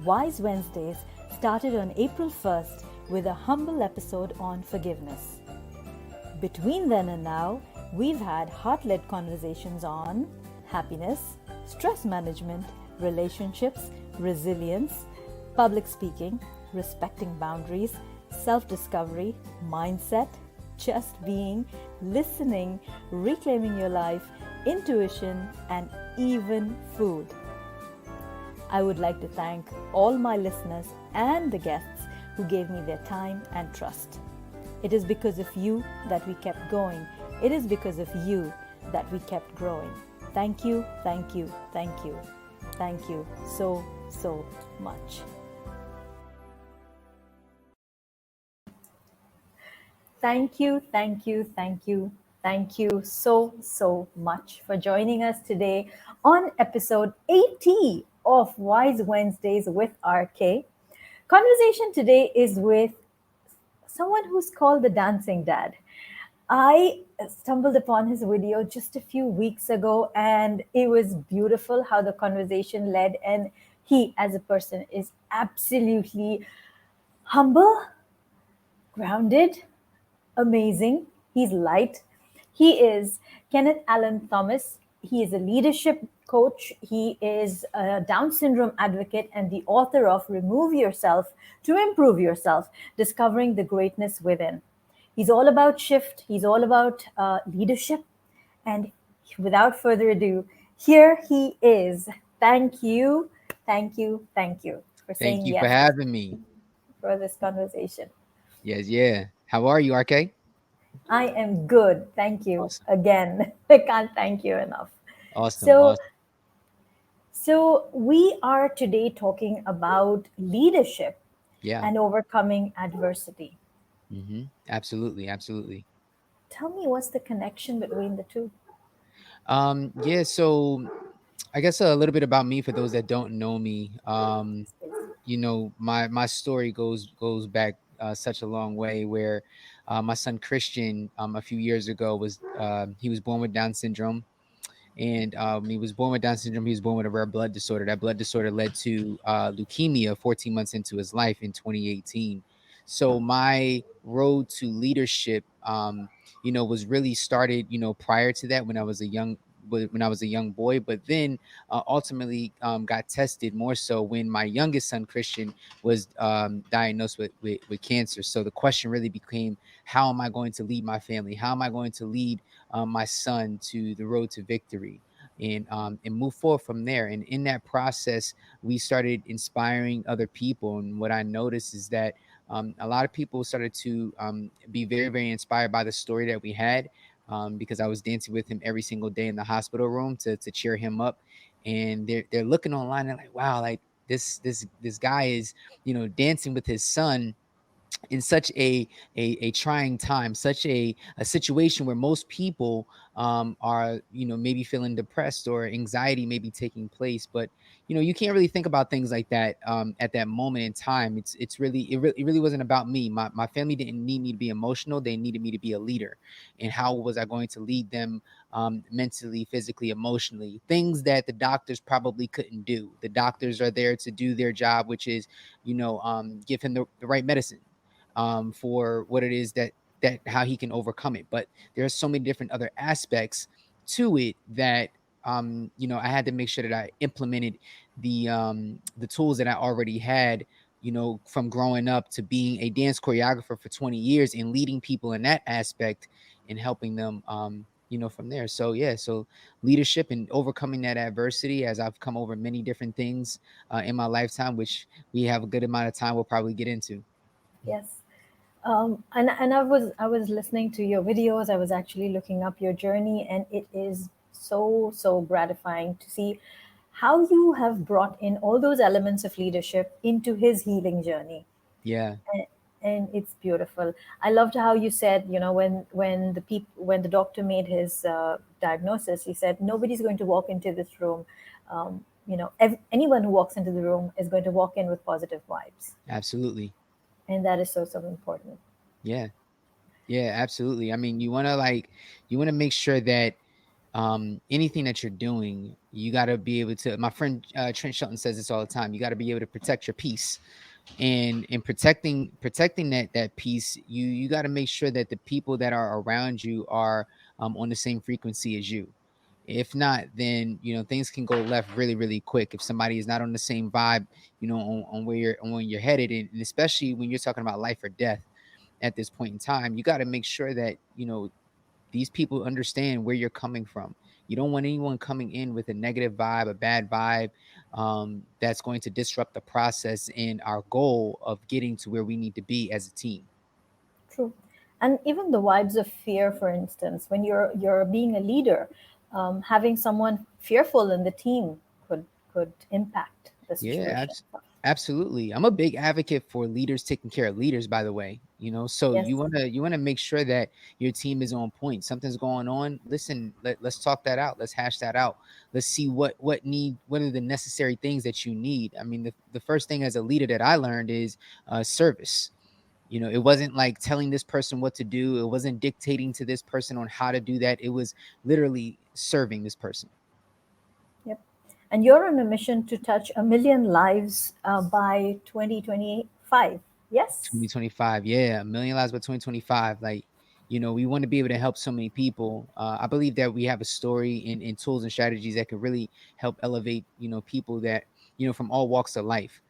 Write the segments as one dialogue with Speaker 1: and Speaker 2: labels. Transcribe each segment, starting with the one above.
Speaker 1: Wise Wednesdays started on April 1st with a humble episode on forgiveness. Between then and now, we've had heart-led conversations on happiness, stress management, relationships, resilience, public speaking, respecting boundaries, self-discovery, mindset, just being, listening, reclaiming your life, intuition, and even food. I would like to thank all my listeners and the guests who gave me their time and trust. It is because of you that we kept going. It is because of you that we kept growing. Thank you, thank you, thank you. Thank you so, so much. Thank you, thank you, thank you, thank you so, so much for joining us today on episode 80 of Wise Wednesdays with RK. Conversation today is with someone who's called the Dancing Dad. I stumbled upon his video just a few weeks ago, and it was beautiful how the conversation led. And he, as a person, is absolutely humble, grounded, amazing. He's light. He is Kenneth Allen Thomas. He is a leadership coach. He is a Down syndrome advocate and the author of Remove Yourself to Improve Yourself, Discovering the Greatness Within. He's all about shift. He's all about leadership. And without further ado, here he is. Thank you, thank you, thank you for
Speaker 2: Thank
Speaker 1: saying
Speaker 2: you for
Speaker 1: yes
Speaker 2: having me.
Speaker 1: for this conversation.
Speaker 2: Yes, yeah. How are you, RK?
Speaker 1: I am good. Thank you
Speaker 2: Awesome.
Speaker 1: again. I can't thank you enough.
Speaker 2: Awesome.
Speaker 1: So,
Speaker 2: Awesome.
Speaker 1: so we are today talking about leadership
Speaker 2: Yeah.
Speaker 1: and overcoming adversity.
Speaker 2: Absolutely. Absolutely.
Speaker 1: Tell me what's the connection between the two?
Speaker 2: Yeah, so I guess a little bit about me for those that don't know me. My story goes back such a long way where my son Christian a few years ago he was born with Down syndrome. And when he was born with Down syndrome, he was born with a rare blood disorder. That blood disorder led to leukemia 14 months into his life in 2018. So my road to leadership, was really started, prior to that when I was a young boy, but then ultimately got tested more so when my youngest son Christian was diagnosed with cancer. So the question really became, how am I going to lead my family? How am I going to lead my son to the road to victory, and move forward from there? And in that process, we started inspiring other people. And what I noticed is that a lot of people started to be very, very inspired by the story that we had, because I was dancing with him every single day in the hospital room to cheer him up. And they're looking online and like, wow, like this guy is, dancing with his son in such a trying time, such a situation where most people are, maybe feeling depressed or anxiety may be taking place. But you can't really think about things like that at that moment in time. It really wasn't about me. My family didn't need me to be emotional. They needed me to be a leader. And how was I going to lead them mentally, physically, emotionally? Things that the doctors probably couldn't do. The doctors are there to do their job, which is, give him the right medicine for what it is that how he can overcome it. But there are so many different other aspects to it that I had to make sure that I implemented the tools that I already had, from growing up to being a dance choreographer for 20 years and leading people in that aspect and helping them from there. So yeah, so leadership and overcoming that adversity, as I've come over many different things in my lifetime, which we have a good amount of time we'll probably get into.
Speaker 1: Yes. And I was listening to your videos. I was actually looking up your journey, and it is so, so gratifying to see how you have brought in all those elements of leadership into his healing journey.
Speaker 2: Yeah.
Speaker 1: And it's beautiful. I loved how you said, when the doctor made his diagnosis, he said nobody's going to walk into this room. Anyone who walks into the room is going to walk in with positive vibes,
Speaker 2: Absolutely.
Speaker 1: and that is so, so important.
Speaker 2: Yeah. Yeah, absolutely. I mean, you want to make sure that anything that you're doing, you got to be able to. My friend Trent Shelton says this all the time. You got to be able to protect your peace, and in protecting that piece, you got to make sure that the people that are around you are on the same frequency as you. If not, then things can go left really really quick if somebody is not on the same vibe, on where you're headed, and especially when you're talking about life or death at this point in time. You got to make sure that these people understand where you're coming from. You don't want anyone coming in with a negative vibe, a bad vibe, that's going to disrupt the process and our goal of getting to where we need to be as a team.
Speaker 1: True. And even the vibes of fear, for instance, when you're being a leader, having someone fearful in the team could impact the
Speaker 2: Yeah,
Speaker 1: situation.
Speaker 2: absolutely. I'm a big advocate for leaders taking care of leaders, by the way. So
Speaker 1: Yes,
Speaker 2: you wanna make sure that your team is on point. Something's going on. Listen, let's talk that out. Let's hash that out. Let's see what are the necessary things that you need. I mean, the first thing as a leader that I learned is service. It wasn't like telling this person what to do. It wasn't dictating to this person on how to do that. It was literally serving this person.
Speaker 1: yep. And you're on a mission to touch 1 million lives by 2025. Yes.
Speaker 2: 2025, yeah, a million lives by 2025. Like, we want to be able to help so many people. I believe that we have a story and tools and strategies that could really help elevate, people that, from all walks of life,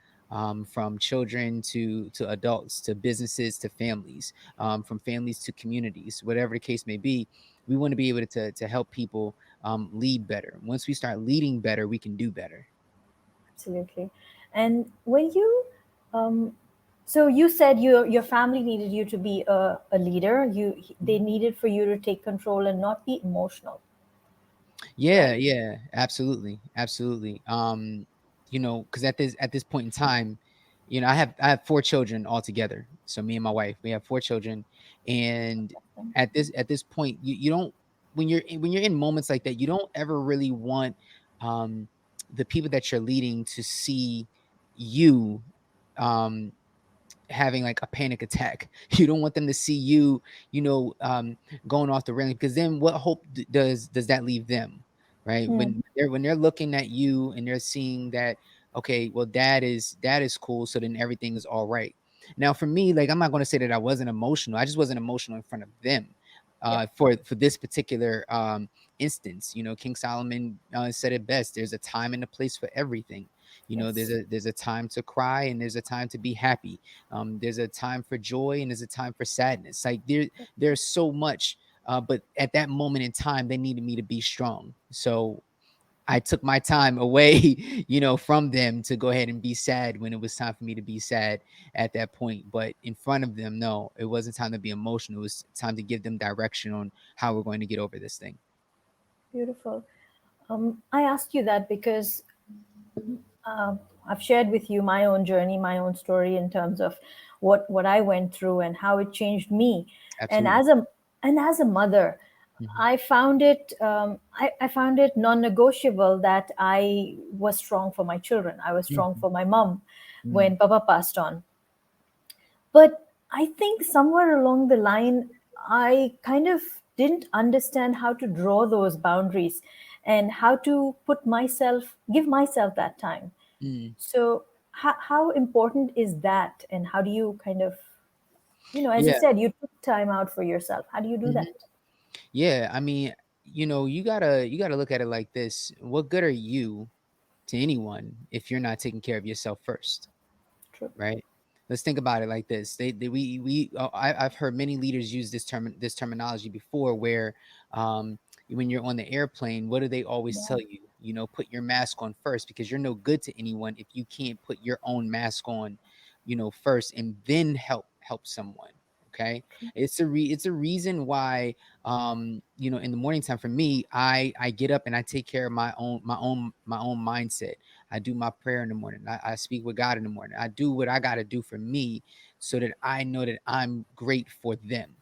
Speaker 2: from children to adults, to businesses, to families, from families to communities, whatever the case may be. We want to be able to help people lead better. Once we start leading better, we can do better.
Speaker 1: Absolutely. And when you, um, so you said your family needed you to be a leader. They needed for you to take control and not be emotional,
Speaker 2: Yeah,
Speaker 1: right?
Speaker 2: yeah, absolutely, absolutely. Because at this point in time, I have 4 children altogether. So me and my wife, we have 4 children, and at this point, you don't when you're in moments like that, you don't ever really want um the people that you're leading to see you um having like a panic attack. You don't want them to see you, going off the railing, because then what hope does that leave them, right?
Speaker 1: Hmm.
Speaker 2: When they're looking at you and they're seeing that, okay, well, dad is cool, so then everything is all right. Now, for me, like, I'm not going to say that I wasn't emotional. I just wasn't emotional in front of them.
Speaker 1: Yep.
Speaker 2: For this particular instance, King Solomon said it best. There's a time and a place for everything. There's
Speaker 1: Yes.
Speaker 2: a time to cry and there's a time to be happy. There's a time for joy and there's a time for sadness. Like, there's so much, but at that moment in time, they needed me to be strong. So I took my time away, from them, to go ahead and be sad when it was time for me to be sad at that point. But in front of them, no, it wasn't time to be emotional. It was time to give them direction on how we're going to get over this thing.
Speaker 1: Beautiful. I asked you that because uh, I've shared with you my own journey, my own story in terms of what I went through and how it changed me. And
Speaker 2: Absolutely.
Speaker 1: as a mother,
Speaker 2: Hmm.
Speaker 1: I found it non-negotiable that I was strong for my children. I was strong
Speaker 2: Hmm.
Speaker 1: for my mom
Speaker 2: Hmm.
Speaker 1: when Papa passed on. But I think somewhere along the line, I kind of didn't understand how to draw those boundaries and how to give myself that time.
Speaker 2: Hmm.
Speaker 1: So, how important is that? And how do you kind of, as you
Speaker 2: Yeah.
Speaker 1: said, you took time out for yourself. How do you do
Speaker 2: Hmm.
Speaker 1: that?
Speaker 2: Yeah. I mean, you gotta look at it like this. What good are you to anyone if you're not taking care of yourself first?
Speaker 1: True.
Speaker 2: Right? Let's think about it like this. I've heard many leaders use this terminology before, where when you're on the airplane, what do they always
Speaker 1: Yeah.
Speaker 2: tell you? Put your mask on first, because you're no good to anyone if you can't put your own mask on, first, and then help someone. Okay, it's a reason why, in the morning time for me, I get up and I take care of my own mindset. I do my prayer in the morning. I speak with God in the morning. I do what I got to do for me, so that I know that I'm great for them.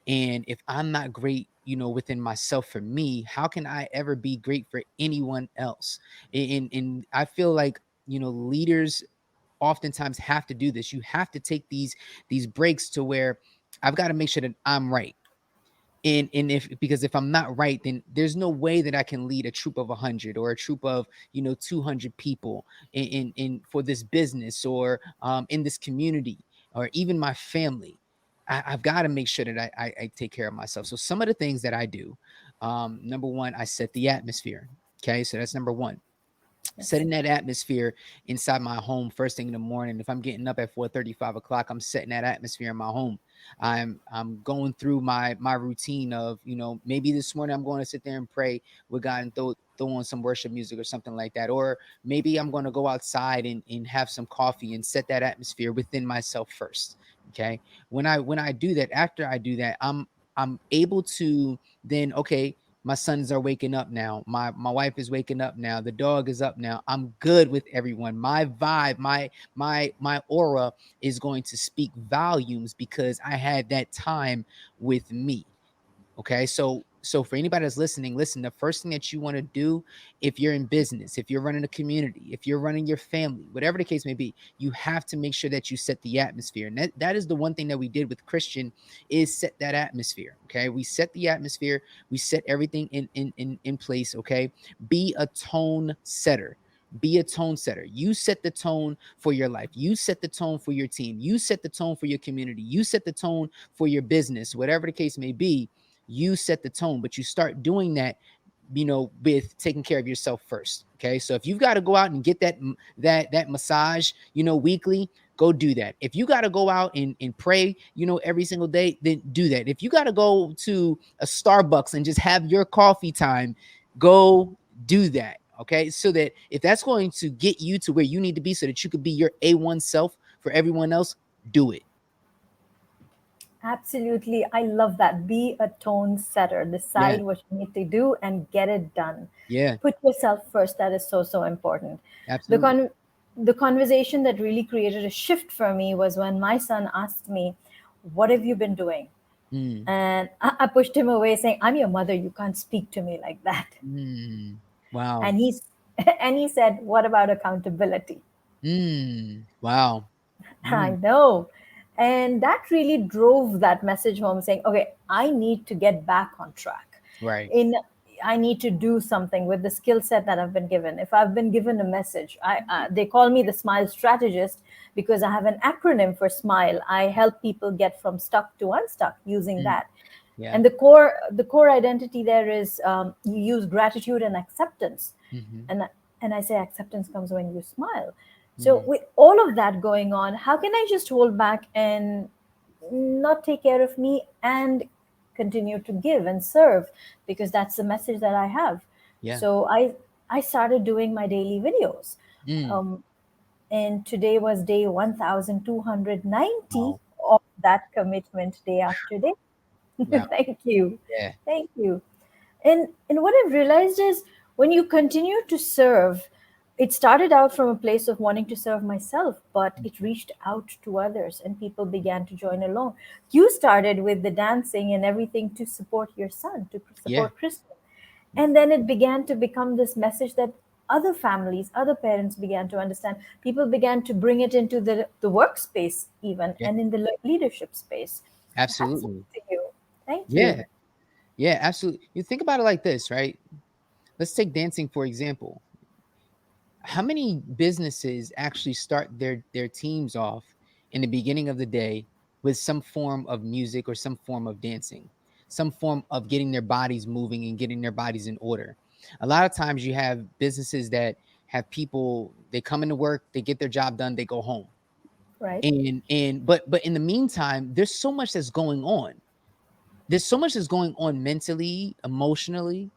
Speaker 2: And if I'm not great, within myself for me, how can I ever be great for anyone else? And I feel like, leaders oftentimes have to do this. You have to take these breaks to where I've got to make sure that I'm right. And if, because if I'm not right, then there's no way that I can lead a troop of 100 or a troop of 200 people in for this business, or in this community, or even my family. I've got to make sure that I take care of myself. So some of the things that I do, number one, I set the atmosphere. Okay, so that's number one,
Speaker 1: Yes.
Speaker 2: setting that atmosphere inside my home first thing in the morning. If I'm getting up at 4:30, 5 o'clock, I'm setting that atmosphere in my home. I'm going through my routine of, maybe this morning I'm going to sit there and pray with God and throw on some worship music or something like that. Or maybe I'm going to go outside and have some coffee and set that atmosphere within myself first. Okay. When I do that, after I do that, I'm able to then, okay, my sons are waking up now. My wife is waking up now. The dog is up now. I'm good with everyone. My vibe, my aura is going to speak volumes because I had that time with me. Okay. So for anybody that's listening, listen, the first thing that you want to do, if you're in business, if you're running a community, if you're running your family, whatever the case may be, you have to make sure that you set the atmosphere. And that is the one thing that we did with Kristian, is set that atmosphere. Okay. We set the atmosphere, we set everything in place. Okay. Be a tone setter. Be a tone setter. You set the tone for your life. You set the tone for your team. You set the tone for your community. You set the tone for your business, whatever the case may be. You set the tone, but you start doing that, with taking care of yourself first. Okay. So if you've got to go out and get that massage, weekly, go do that. If you got to go out and pray, every single day, then do that. If you got to go to a Starbucks and just have your coffee time, go do that. Okay. So that if that's going to get you to where you need to be so that you could be your A1 self for everyone else, do it.
Speaker 1: Absolutely. I love that. Be a tone setter.
Speaker 2: Yeah.
Speaker 1: Decide what you need to do and get it done.
Speaker 2: Yeah.
Speaker 1: Put yourself first. That is so, so important. The
Speaker 2: Absolutely.
Speaker 1: con- the conversation that really created a shift for me was when my son asked me, "What have you been doing?"
Speaker 2: Mm,
Speaker 1: And I pushed him away, saying, "I'm your mother. You can't speak to me like that."
Speaker 2: mm, wow.
Speaker 1: And he's and he said, "What about accountability?"
Speaker 2: Wow.
Speaker 1: I
Speaker 2: Mm,
Speaker 1: know. And that really drove that message home, saying, okay, I need to get back on track.
Speaker 2: right.
Speaker 1: In I need to do something with the skill set that I've been given. If I've been given a message, they call me the Smile Strategist because I have an acronym for SMILE. I help people get from stuck to unstuck using
Speaker 2: Mm,
Speaker 1: that.
Speaker 2: yeah.
Speaker 1: And the core identity there is, you use gratitude and acceptance.
Speaker 2: Mhm,
Speaker 1: And I say acceptance comes when you smile. So
Speaker 2: mm,
Speaker 1: with all of that going on, how can I just hold back and not take care of me and continue to give and serve, because that's the message that I have.
Speaker 2: yeah.
Speaker 1: So I started doing my daily videos.
Speaker 2: Mm,
Speaker 1: um, and today was day 1290
Speaker 2: wow.
Speaker 1: of that commitment, day after day.
Speaker 2: Wow.
Speaker 1: Thank you.
Speaker 2: Yeah.
Speaker 1: Thank you. And what I've realized is, when you continue to serve, it started out from a place of wanting to serve myself, but it reached out to others and people began to join along. You started with the dancing and everything to support your son, to
Speaker 2: Yeah.
Speaker 1: support Kristian. And then it began to become this message that other families, other parents began to understand. People began to bring it into the workspace, even,
Speaker 2: Yeah.
Speaker 1: and in the leadership space. Hats off
Speaker 2: Absolutely.
Speaker 1: to you. Thank you.
Speaker 2: Yeah. Yeah, absolutely. You think about it like this, right? Let's take dancing for example. How many businesses actually start their teams off in the beginning of the day with some form of music or some form of dancing, some form of getting their bodies moving and getting their bodies in order? A lot of times you have businesses that have people, they come into work, they get their job done, they go home.
Speaker 1: Right?
Speaker 2: But in the meantime, there's so much that's going on. There's so much that's going on mentally, emotionally.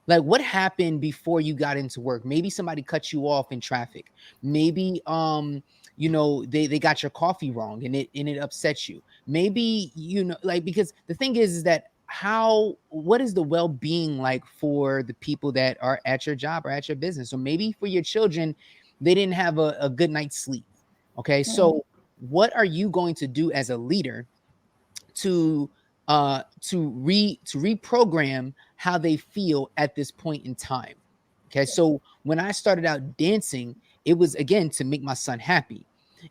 Speaker 2: Like, what happened before you got into work? Maybe somebody cut you off in traffic. Maybe they got your coffee wrong and it upsets you. Maybe, like, because the thing is that, what is the well-being like for the people that are at your job or at your business? Or maybe for your children, they didn't have a good night's sleep. Okay,
Speaker 1: Mm,
Speaker 2: so what are you going to do as a leader to to reprogram how they feel at this point in time? Okay,
Speaker 1: yes.
Speaker 2: so when I started out dancing, it was again to make my son happy.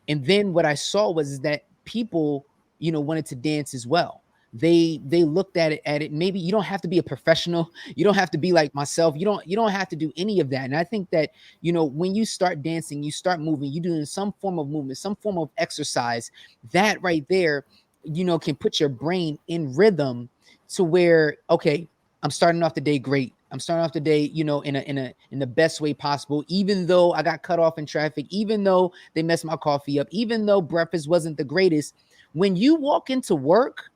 Speaker 2: And then what I saw was that people, wanted to dance as well. they looked at it. Maybe you don't have to be a professional. You don't have to be like myself. You don't have to do any of that. And I think that, when you start dancing, you start moving, you doing some form of movement, some form of exercise, that right there, can put your brain in rhythm to where, okay, I'm starting off the day great. I'm starting off the day, in the best way possible, even though I got cut off in traffic, even though they messed my coffee up, even though breakfast wasn't the greatest. When you walk into work,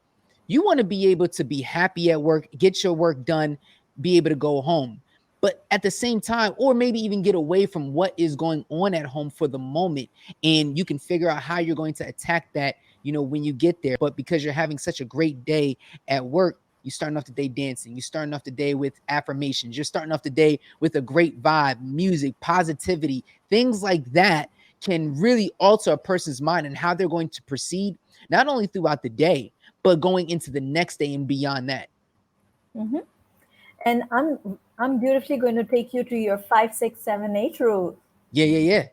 Speaker 2: you want to be able to be happy at work, get your work done, be able to go home. But at the same time, or maybe even get away from what is going on at home for the moment. And you can figure out how you're going to attack that, when you get there. But because you're having such a great day at work, you're starting off the day dancing. You're starting off the day with affirmations. You're starting off the day with a great vibe, music, positivity, things like that can really alter a person's mind and how they're going to proceed, not only throughout the day, but going into the next day and beyond that.
Speaker 1: Mm-hmm. And I'm beautifully going to take you to your 5, 6, 7, 8 rule.
Speaker 2: Yeah.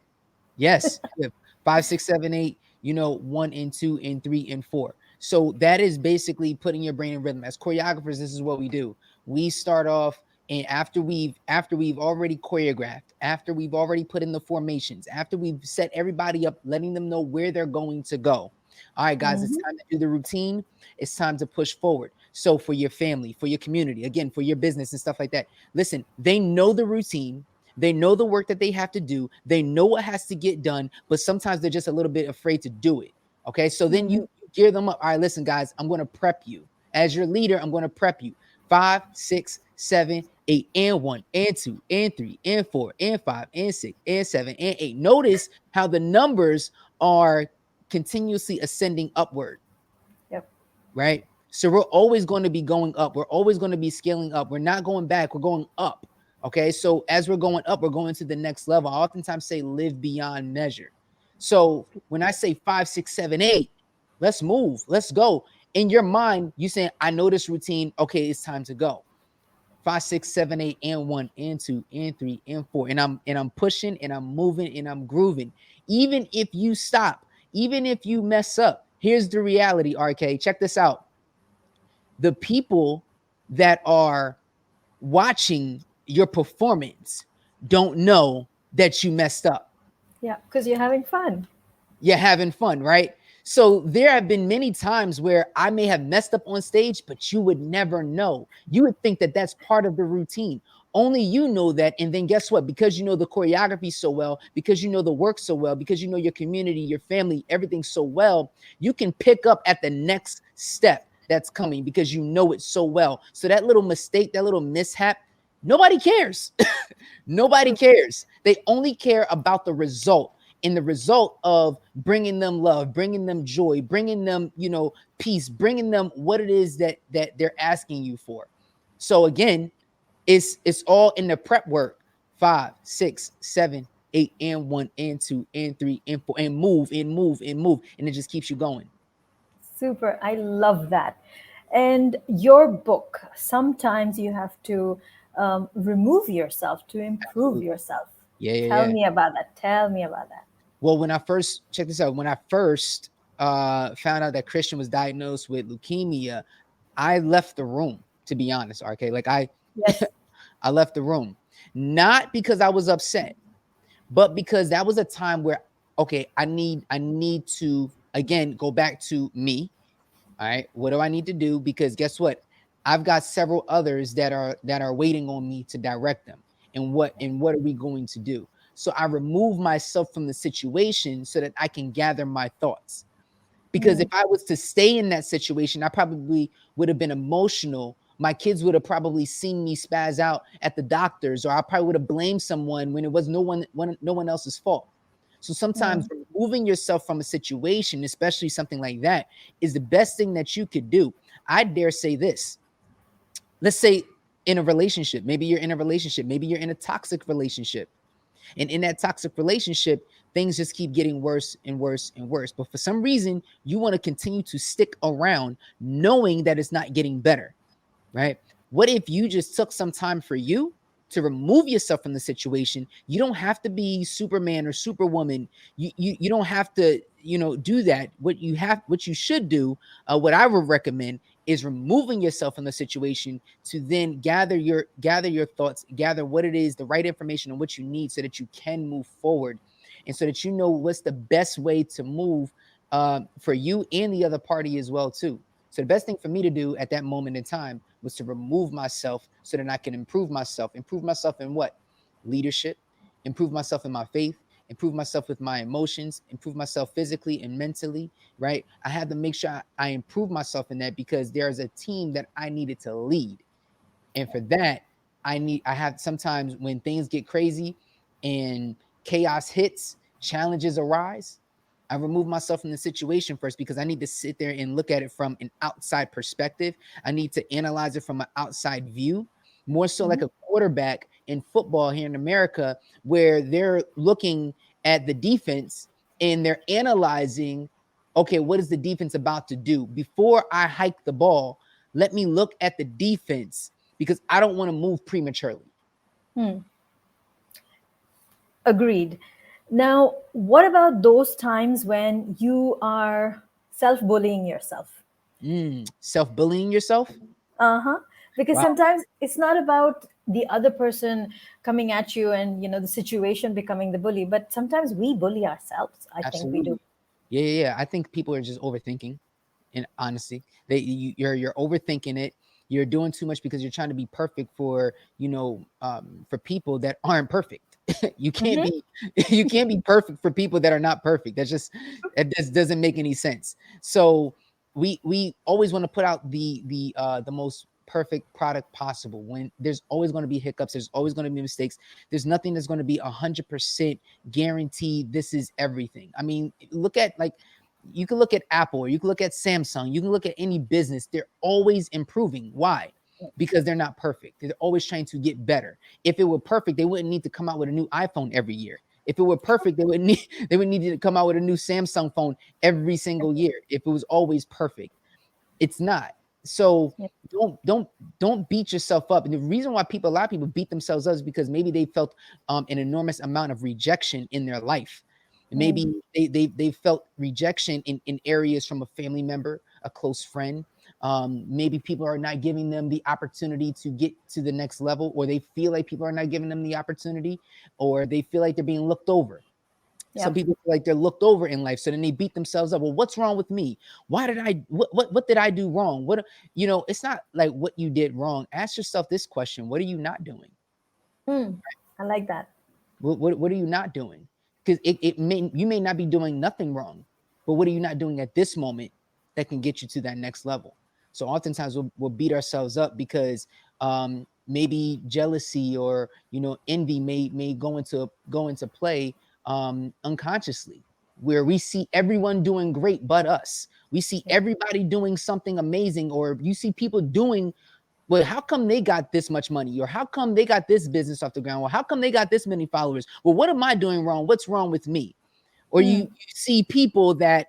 Speaker 2: Yes. Yeah. 5, 6, 7, 8, 1 and 2 and 3 and 4. So that is basically putting your brain in rhythm. As choreographers, this is what we do. We start off, and after we've already choreographed, after we've already put in the formations, after we've set everybody up, letting them know where they're going to go. All right, guys, it's
Speaker 1: Mm-hmm.
Speaker 2: time to do the routine. It's time to push forward. So for your family, for your community, again, for your business and stuff like that, listen, they know the routine. They know the work that they have to do. They know what has to get done, but sometimes they're just a little bit afraid to do it. Okay. So then
Speaker 1: Mm-hmm.
Speaker 2: you gear them up. All right, listen, guys, I'm going to prep you. As your leader, I'm going to prep you. 5, 6, 7, 8, and 1 and 2 and 3 and 4 and 5 and 6 and 7 Notice how the numbers are continuously ascending upward,
Speaker 1: Yep.
Speaker 2: right? So we're always going to be going up. We're always going to be scaling up. We're not going back. We're going up. Okay. So as we're going up, we're going to the next level. I oftentimes say live beyond measure. So when I say 5, 6, 7, 8, let's move. Let's go. In your mind, you saying, I know this routine. Okay, it's time to go. 5, 6, 7, 8, and 1 and 2 and 3 and 4. And I'm pushing and I'm moving and I'm grooving. Even if you stop, even if you mess up, here's the reality, RK. Check this out. The people that are watching your performance don't know that you messed up.
Speaker 1: Yeah, because you're having fun.
Speaker 2: You're having fun, right? So there have been many times where I may have messed up on stage, but you would never know. You would think that that's part of the routine. Only you know that. And then guess what? Because you know the choreography so well, because you know the work so well, because you know your community, your family, everything so well, you can pick up at the next step that's coming because you know it so well. So that little mistake, that little mishap, nobody cares. Nobody
Speaker 1: True.
Speaker 2: cares. They only care about the result, in the result of bringing them love, bringing them joy, bringing them, peace, bringing them what it is that they're asking you for. So again, it's all in the prep work. 5, 6, 7, 8 and 1 and 2 and 3 and 4 and move and move and move, and it just keeps you going.
Speaker 1: Super. I love that. And your book, sometimes you have to remove yourself to improve
Speaker 2: Absolutely.
Speaker 1: yourself.
Speaker 2: Yeah, yeah,
Speaker 1: Tell
Speaker 2: yeah.
Speaker 1: me about that. Tell me about that.
Speaker 2: Well, when I first check this out, when I first found out that Kristian was diagnosed with leukemia, I left the room, to be honest, RK. Like
Speaker 1: Yes.
Speaker 2: I left the room. Not because I was upset, but because that was a time where, okay, I need to again go back to me. All right. What do I need to do? Because guess what? I've got several others that are waiting on me to direct them. And what are we going to do? So I remove myself from the situation so that I can gather my thoughts. Because if
Speaker 1: Mm,
Speaker 2: I was to stay in that situation, I probably would have been emotional. My kids would have probably seen me spaz out at the doctors, or I probably would have blamed someone when it was no one else's fault. So sometimes
Speaker 1: mm,
Speaker 2: removing yourself from a situation, especially something like that, is the best thing that you could do. I dare say this. Let's say in a relationship, maybe you're in a relationship, maybe you're in a toxic relationship. And in that toxic relationship, things just keep getting worse and worse and worse. But for some reason, you want to continue to stick around knowing that it's not getting better, right? What if you just took some time for you to remove yourself from the situation? You don't have to be Superman or Superwoman. You don't have to, do that. What you should do, what I would recommend is removing yourself from the situation to then gather your thoughts, gather what it is, the right information and what you need so that you can move forward, and so that you know what's the best way to move for you and the other party as well too. So the best thing for me to do at that moment in time was to remove myself so that I can improve myself in what? Leadership, improve myself in my faith, improve myself with my emotions, improve myself physically and mentally, right? I had to make sure I improve myself in that because there's a team that I needed to lead. And for that, I have sometimes when things get crazy and chaos hits, challenges arise, I remove myself from the situation first because I need to sit there and look at it from an outside perspective. I need to analyze it from an outside view, more so like
Speaker 1: Mhm.
Speaker 2: a quarterback in football here in America, where they're looking at the defense and they're analyzing, okay, what is the defense about to do? Before I hike the ball, let me look at the defense because I don't want to move prematurely.
Speaker 1: Hmm. Agreed. Now, what about those times when you are self bullying yourself?
Speaker 2: Self-bullying yourself.
Speaker 1: Uh-huh. Because
Speaker 2: Wow,
Speaker 1: sometimes it's not about the other person coming at you and the situation becoming the bully, but sometimes we bully ourselves. I think we do.
Speaker 2: absolutely. Yeah. I think people are just overthinking. And honestly, you're overthinking it. You're doing too much because you're trying to be perfect for for people that aren't perfect. you can't
Speaker 1: Hmm.
Speaker 2: be you can't be perfect for people that are not perfect. That just doesn't make any sense. So we always want to put out the most perfect product possible. When there's always going to be hiccups, there's always going to be mistakes. There's nothing that's going to be 100% guaranteed. This is everything. I mean, look at like you can look at Apple or you can look at Samsung, you can look at any business. They're always improving. Why? Because they're not perfect. They're always trying to get better. If it were perfect, they wouldn't need to come out with a new iPhone every year. If it were perfect, they would need to come out with a new Samsung phone every single year. If it was always perfect, it's not. So
Speaker 1: Yeah.
Speaker 2: don't beat yourself up. And the reason why a lot of people beat themselves up is because maybe they felt an enormous amount of rejection in their life.
Speaker 1: Mm.
Speaker 2: Maybe they felt rejection in areas from a family member, a close friend. Maybe people are not giving them the opportunity to get to the next level, or they feel like people are not giving them the opportunity, or they feel like they're being looked over. Some
Speaker 1: Yep.
Speaker 2: people feel like they're looked over in life, so then they beat themselves up. Well, what's wrong with me? Why did I? What did I do wrong? It's not like what you did wrong. Ask yourself this question: what are you not doing?
Speaker 1: Mm. I like that.
Speaker 2: What are you not doing? Because you may not be doing nothing wrong, but what are you not doing at this moment that can get you to that next level? So oftentimes we'll beat ourselves up because maybe jealousy or envy may go into play unconsciously, where we see everyone doing great but us. We see
Speaker 1: Yeah.
Speaker 2: everybody doing something amazing, or you see people doing, well, how come they got this much money? Or how come they got this business off the ground? Well, how come they got this many followers? Well, what am I doing wrong? What's wrong with me? Or you
Speaker 1: Mm.
Speaker 2: see people that,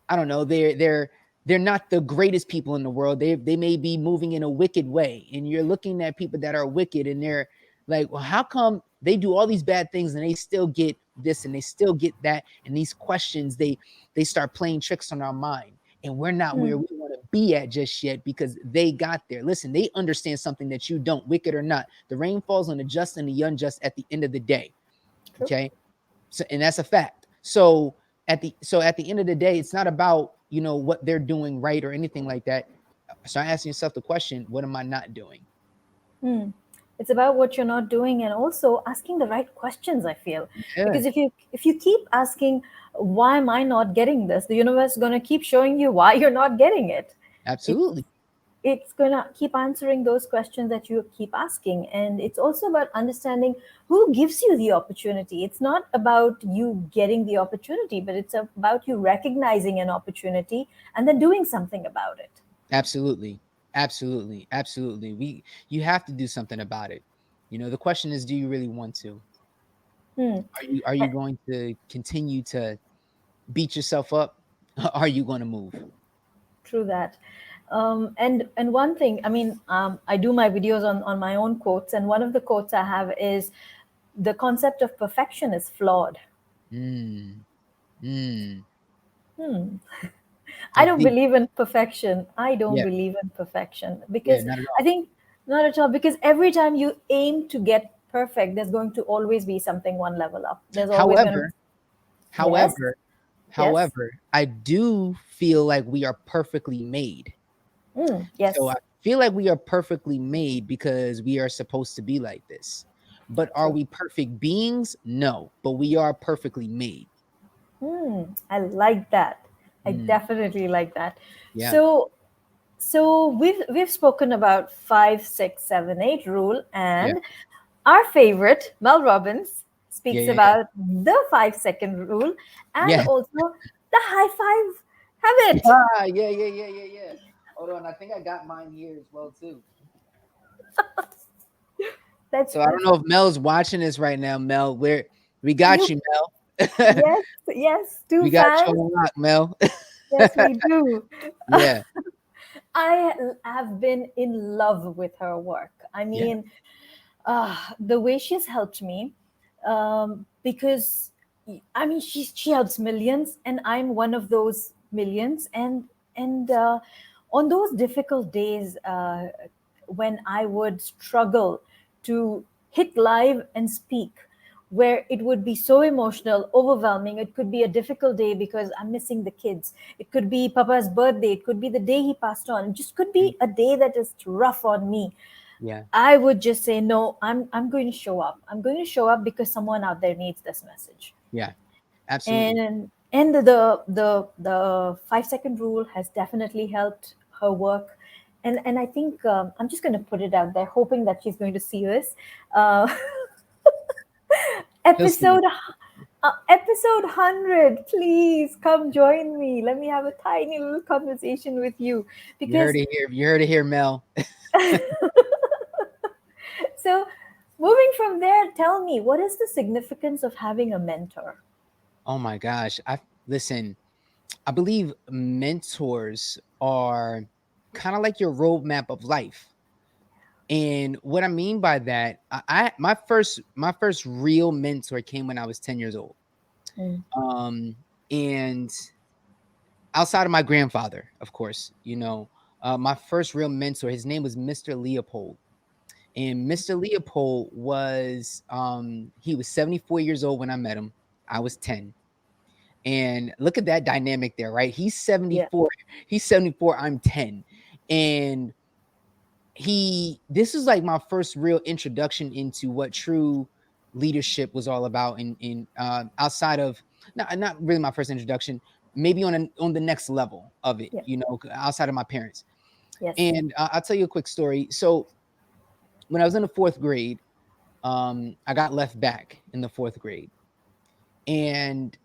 Speaker 2: I don't know, they're not the greatest people in the world. They may be moving in a wicked way. And you're looking at people that are wicked and they're like, well, how come they do all these bad things and they still get this and they still get that? And these questions, they start playing tricks on our mind. And we're not where
Speaker 1: Mm.
Speaker 2: we want to be at just yet because they got there. Listen, they understand something that you don't, wicked or not. The rain falls on the just and the unjust at the end of the day.
Speaker 1: True.
Speaker 2: Okay. So, and that's a fact. So at the end of the day, it's not about what they're doing right or anything like that. Start asking yourself the question: what am I not doing?
Speaker 1: Hmm. It's about what you're not doing and also asking the right questions, I feel.
Speaker 2: Yeah,
Speaker 1: Because if you keep asking, why am I not getting this? The universe is gonna keep showing you why you're not getting it. It's
Speaker 2: absolutely,
Speaker 1: it's gonna keep answering those questions that you keep asking. And it's also about understanding who gives you the opportunity. It's not about you getting the opportunity, but it's about you recognizing an opportunity and then doing something about it.
Speaker 2: absolutely, absolutely. You have to do something about it. The question is, do you really want to?
Speaker 1: Hmm.
Speaker 2: Are you going to continue to beat yourself up? Are you going to move?
Speaker 1: True that. And one thing, I mean, I do my videos on my own quotes, and one of the quotes I have is, the concept of perfection is flawed.
Speaker 2: Mm, mm.
Speaker 1: Hmm. I
Speaker 2: That's
Speaker 1: don't
Speaker 2: deep.
Speaker 1: believe in perfection. I don't
Speaker 2: Yeah,
Speaker 1: believe in perfection
Speaker 2: yeah,
Speaker 1: because
Speaker 2: not at
Speaker 1: I
Speaker 2: all.
Speaker 1: think not at all. Because every time you aim to get perfect, there's going to always be something one level up. There's always going to
Speaker 2: However,
Speaker 1: be, yes,
Speaker 2: however,
Speaker 1: yes,
Speaker 2: however, I do feel like we are perfectly made. So I
Speaker 1: yes,
Speaker 2: feel like we are perfectly made because we are supposed to be like this. But are
Speaker 1: true.
Speaker 2: we perfect beings? No, but we are perfectly made.
Speaker 1: I like that. I
Speaker 2: Mm,
Speaker 1: definitely like that.
Speaker 2: yeah,
Speaker 1: So we've spoken about 5, 6, 7, 8 rule,
Speaker 2: yeah,
Speaker 1: and our favorite Mel Robbins
Speaker 2: yeah,
Speaker 1: speaks
Speaker 2: yeah, yeah,
Speaker 1: about the 5 second rule and
Speaker 2: yeah.
Speaker 1: also the high five habit.
Speaker 2: Yeah, yeah, yeah, yeah, yeah. Hold on, I think I got mine here as well too.
Speaker 1: That's
Speaker 2: So I don't know if Mel's watching this right now. Mel, we got
Speaker 1: you.
Speaker 2: you, Mel.
Speaker 1: Yes, yes, two
Speaker 2: We got you
Speaker 1: fans.
Speaker 2: on lock, Mel.
Speaker 1: Yes, we do.
Speaker 2: Yeah,
Speaker 1: I have been in love with her work. I
Speaker 2: yeah,
Speaker 1: mean, the way she's helped me, because I mean she helps millions, and I'm one of those millions. And on those difficult days, when I would struggle to hit live and speak, where it would be so emotional, overwhelming. It could be a difficult day because I'm missing the kids. It could be Papa's birthday. It could be the day he passed on. It just could
Speaker 2: mm,
Speaker 1: be a day that is rough on me.
Speaker 2: yeah,
Speaker 1: I would just say, no, I'm going to show up. I'm going to show up because someone out there needs this message.
Speaker 2: yeah. Absolutely.
Speaker 1: And the 5 second rule has definitely helped her work. And I think, I'm just going to put it out there, hoping that she's going to see this. Uh,
Speaker 2: He'll see.
Speaker 1: episode episode 100, please come join me. Let me have a tiny little conversation with you,
Speaker 2: You heard
Speaker 1: because
Speaker 2: it here. You heard it here, Mel.
Speaker 1: so moving from there, tell me, what is the significance of having a mentor?
Speaker 2: Oh my gosh. I listen. I believe mentors are kind of like your roadmap of life. And what I mean by that, my first real mentor came when I was 10 years old.
Speaker 1: Mm,
Speaker 2: Um, and outside of my grandfather, of course, my first real mentor, his name was Mr. Leopold. And Mr. Leopold he was 74 years old when I met him. I was 10. And look at that dynamic there, right? He's
Speaker 1: yeah,
Speaker 2: 74. He's 74. I'm 10. And this is like my first real introduction into what true leadership was all about in outside of not really my first introduction, maybe on the next level of it,
Speaker 1: yeah,
Speaker 2: outside of my parents.
Speaker 1: yes,
Speaker 2: And I'll tell you a quick story. So when I was in the fourth grade, I got left back in the fourth grade. And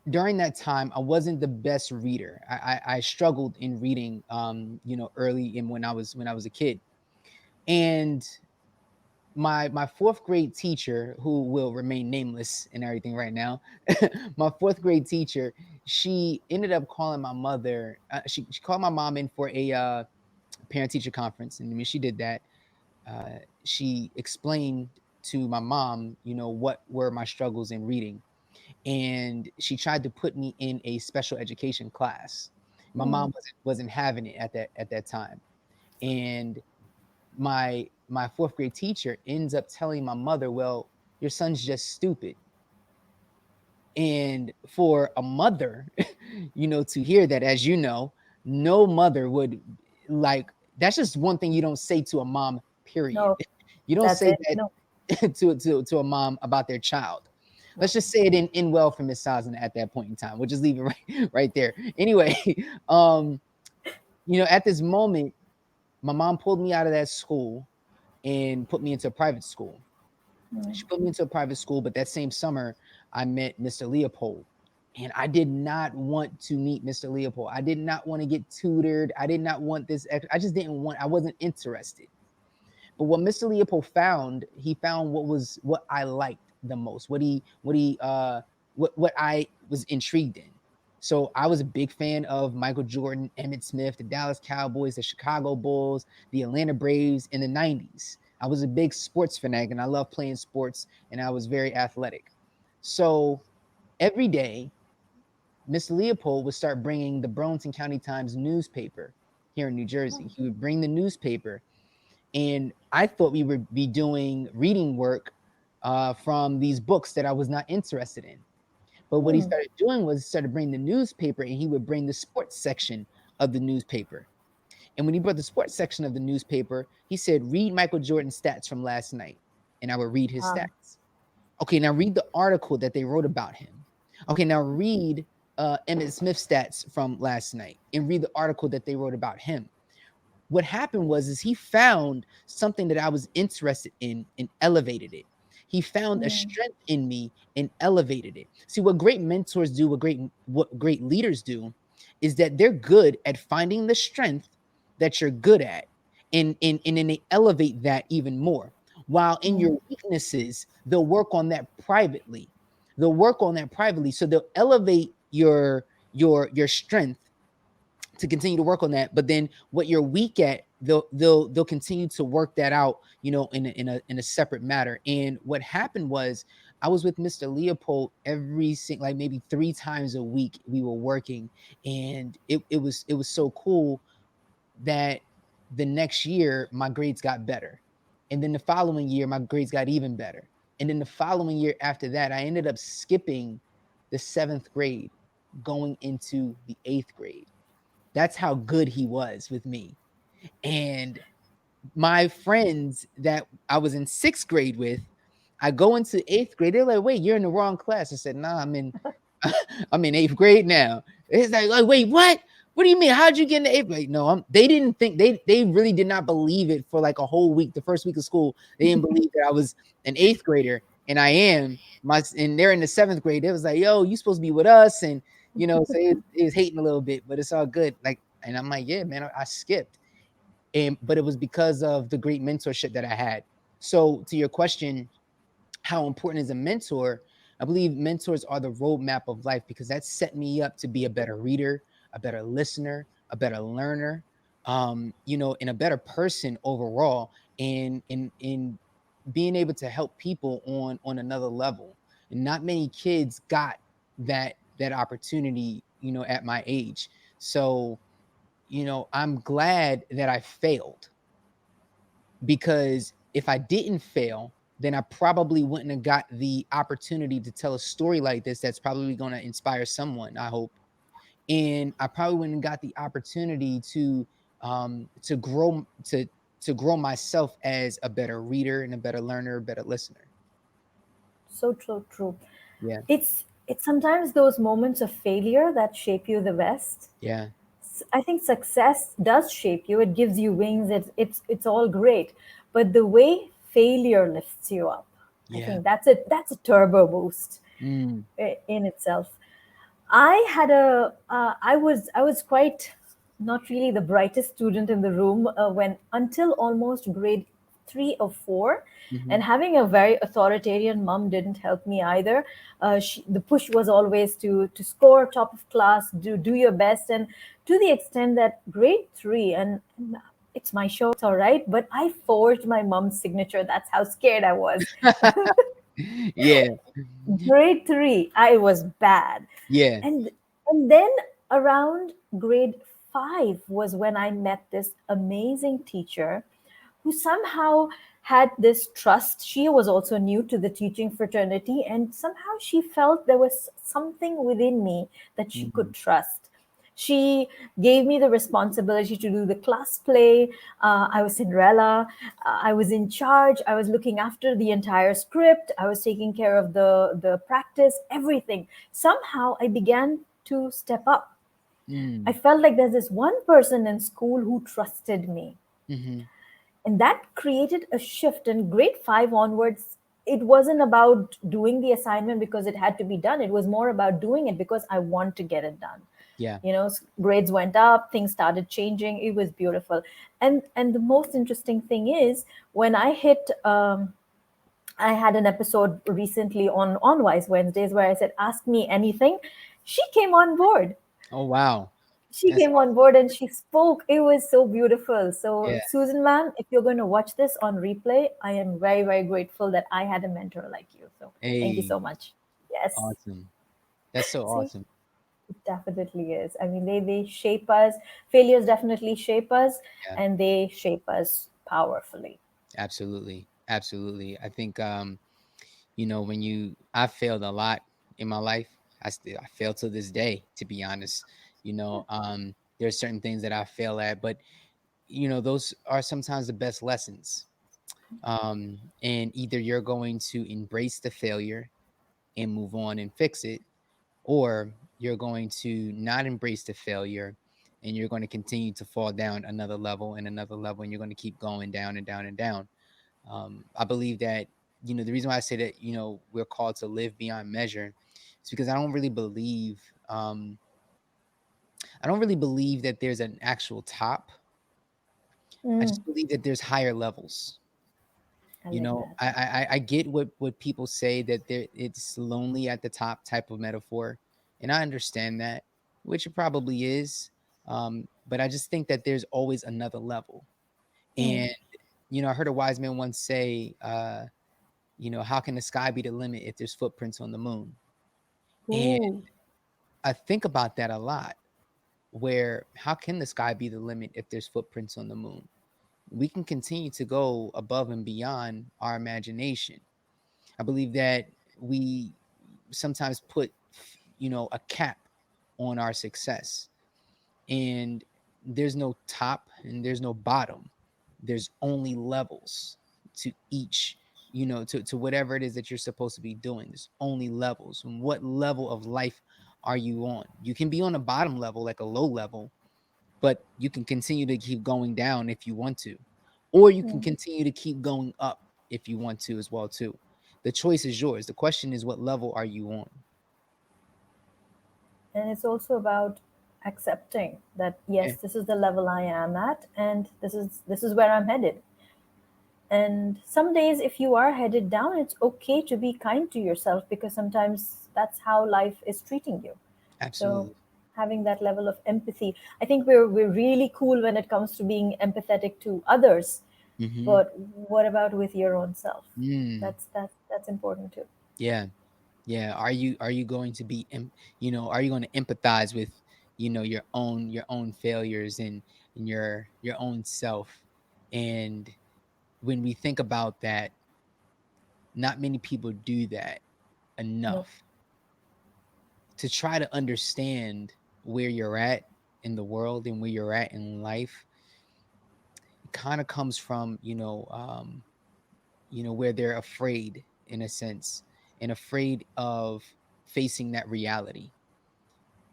Speaker 2: during that time, I wasn't the best reader. I struggled in reading, early in when I was a kid. And my fourth grade teacher, who will remain nameless and everything right now, my fourth grade teacher, she ended up calling my mother. She called my mom in for a parent teacher conference, and when she did that, uh, she explained to my mom, what were my struggles in reading, and she tried to put me in a special education class. My
Speaker 1: mm,
Speaker 2: mom wasn't having it at that time, and my fourth grade teacher ends up telling my mother, "Well, your son's just stupid." And for a mother, to hear that, as you know, no mother would like. That's just one thing you don't say to a mom. Period.
Speaker 1: no,
Speaker 2: You don't
Speaker 1: that's
Speaker 2: say
Speaker 1: it, no,
Speaker 2: that to a mom about their child.
Speaker 1: no.
Speaker 2: Let's just say it in well for Miss Sosna at that point in time. We'll just leave it right there. Anyway, at this moment, my mom pulled me out of that school and put me into a private school.
Speaker 1: Mm,
Speaker 2: She put me into a private school, but that same summer, I met Mr. Leopold. And I did not want to meet Mr. Leopold. I did not want to get tutored. I did not want this. I just didn't want, I wasn't interested. But what Mr. Leopold found, he found what I liked the most, what I was intrigued in. So I was a big fan of Michael Jordan, Emmett Smith, the Dallas Cowboys, the Chicago Bulls, the Atlanta Braves in the 90s. I was a big sports fanatic and I loved playing sports and I was very athletic. So every day Mr. Leopold would start bringing the Burlington County Times newspaper here in New Jersey. He would bring the newspaper, and I thought we would be doing reading work from these books that I was not interested in. But what he
Speaker 1: Hmm.
Speaker 2: started doing was started bringing the newspaper, and he would bring the sports section of the newspaper. And when he brought the sports section of the newspaper, he said, "Read Michael Jordan's stats from last night," and I would read his
Speaker 1: Wow.
Speaker 2: stats. Okay, now read the article that they wrote about him. Okay, now read Emmett Smith's stats from last night, and read the article that they wrote about him. What happened was is he found something that I was interested in and elevated it. He found a
Speaker 1: Hmm.
Speaker 2: strength in me and elevated it. See, what great mentors do, what great leaders do, is that they're good at finding the strength that you're good at, and then they elevate that even more. While in
Speaker 1: Hmm.
Speaker 2: your weaknesses, they'll work on that privately. They'll work on that privately. So they'll elevate your strength to continue to work on that. But then what you're weak at, they'll continue to work that out, in a separate matter. And what happened was I was with Mr. Leopold every single, like maybe 3 times a week we were working, and it was so cool that the next year my grades got better. And then the following year my grades got even better. And then the following year after that, I ended up skipping the 7th grade, going into the 8th grade. That's how good he was with me. And my friends that I was in 6th grade with, I go into 8th grade. They're like, "Wait, you're in the wrong class." I said, "Nah, I'm in 8th grade now." It's like, "Wait, what? What do you mean? How'd you get in the 8th grade?" No, they didn't think, they really did not believe it for like a whole week. The first week of school, they didn't believe that I was an 8th grader, and I am. And they're in the 7th grade. It was like, "Yo, you supposed to be with us," and so it was hating a little bit, but it's all good. Like, and I'm like, "Yeah, man, I skipped." But it was because of the great mentorship that I had. So to your question, how important is a mentor? I believe mentors are the roadmap of life, because that set me up to be a better reader, a better listener, a better learner, and a better person overall, and being able to help people on another level. And not many kids got that opportunity, at my age. So, I'm glad that I failed, because if I didn't fail, then I probably wouldn't have got the opportunity to tell a story like this that's probably going to inspire someone, I hope. And I probably wouldn't have got the opportunity to grow myself as a better reader and a better learner, a better listener.
Speaker 1: So true, true.
Speaker 2: Yeah.
Speaker 1: It's sometimes those moments of failure that shape you the best.
Speaker 2: Yeah.
Speaker 1: I think success does shape you. It gives you wings. It's all great, but the way failure lifts you up, I
Speaker 2: Yeah.
Speaker 1: think that's a turbo boost
Speaker 2: Mm.
Speaker 1: in itself. I was quite not really the brightest student in the room when until almost grade 3 or 4,
Speaker 2: Hmm.
Speaker 1: and having a very authoritarian mom didn't help me either. The push was always to score top of class, do your best, and to the extent that grade 3, and it's my show, it's all right, but I forged my mom's signature. That's how scared I was.
Speaker 2: Yeah.
Speaker 1: Grade 3, I was bad.
Speaker 2: Yeah.
Speaker 1: And then around grade 5 was when I met this amazing teacher who somehow had this trust. She was also new to the teaching fraternity, and somehow she felt there was something within me that she
Speaker 2: Hmm.
Speaker 1: could trust. She gave me the responsibility to do the class play. I was Cinderella. I was in charge. I was looking after the entire script. I was taking care of the practice, everything. Somehow I began to step up. I
Speaker 2: Mm.
Speaker 1: felt like there's this one person in school who trusted me,
Speaker 2: Hmm.
Speaker 1: and that created a shift. In grade 5 onwards, it wasn't about doing the assignment because it had to be done. It was more about doing it because I want to get it done.
Speaker 2: Yeah.
Speaker 1: Grades went up, things started changing. It was beautiful. And the most interesting thing is, when I hit I had an episode recently on Wise Wednesdays where I said, ask me anything. She came on board.
Speaker 2: Oh, wow.
Speaker 1: She
Speaker 2: That's
Speaker 1: came on
Speaker 2: awesome.
Speaker 1: board and she spoke. It was so beautiful. So,
Speaker 2: Yeah.
Speaker 1: Susan, ma'am, if you're going to watch this on replay, I am very, very grateful that I had a mentor like you. So, thank you
Speaker 2: Hey,
Speaker 1: so much. Yes.
Speaker 2: awesome. That's so
Speaker 1: See,
Speaker 2: awesome.
Speaker 1: definitely is. I mean, they shape us. Failures definitely shape us,
Speaker 2: Yeah,
Speaker 1: and they shape us powerfully.
Speaker 2: absolutely, absolutely. I think when I failed a lot in my life. I fail to this day, to be honest. There's certain things that I fail at, but those are sometimes the best lessons. And either you're going to embrace the failure and move on and fix it, or you're going to not embrace the failure and you're going to continue to fall down another level and another level, and you're going to keep going down and down and down. I believe that, the reason why I say that, we're called to live beyond measure is because I don't really believe that there's an actual top. I
Speaker 1: Mm,
Speaker 2: just believe that there's higher levels.
Speaker 1: I like that.
Speaker 2: I get what people say, that it's lonely at the top type of metaphor, and I understand that, which it probably is. But I just think that there's always another level.
Speaker 1: Mm.
Speaker 2: And I heard a wise man once say, how can the sky be the limit if there's footprints on the moon? And
Speaker 1: Ooh.
Speaker 2: I think about that a lot. Where how can the sky be the limit if there's footprints on the moon? We can continue to go above and beyond our imagination. I believe that we sometimes put, a cap on our success, and there's no top and there's no bottom. There's only levels to each, to whatever it is that you're supposed to be doing. There's only levels. And what level of life are you on? You can be on a bottom level, like a low level, but you can continue to keep going down if you want to, or you can
Speaker 1: Mm.
Speaker 2: continue to keep going up if you want to as well too. The choice is yours. The question is, what level are you on?
Speaker 1: And it's also about accepting that yes,
Speaker 2: Yeah,
Speaker 1: this is the level I am at, and this is where I'm headed. And some days, if you are headed down, it's okay to be kind to yourself, because sometimes that's how life is treating you. So
Speaker 2: absolutely.
Speaker 1: having that level of empathy, I think we're really cool when it comes to being empathetic to others.
Speaker 2: Mm-hmm.
Speaker 1: But what about with your own self?
Speaker 2: Mm,
Speaker 1: That's important too.
Speaker 2: yeah, yeah. Are you going to be are you going to empathize with your own failures and your own self? And when we think about that, not many people do that
Speaker 1: No,
Speaker 2: enough. To try to understand where you're at in the world and where you're at in life, it kind of comes from, where they're afraid, in a sense, and afraid of facing that reality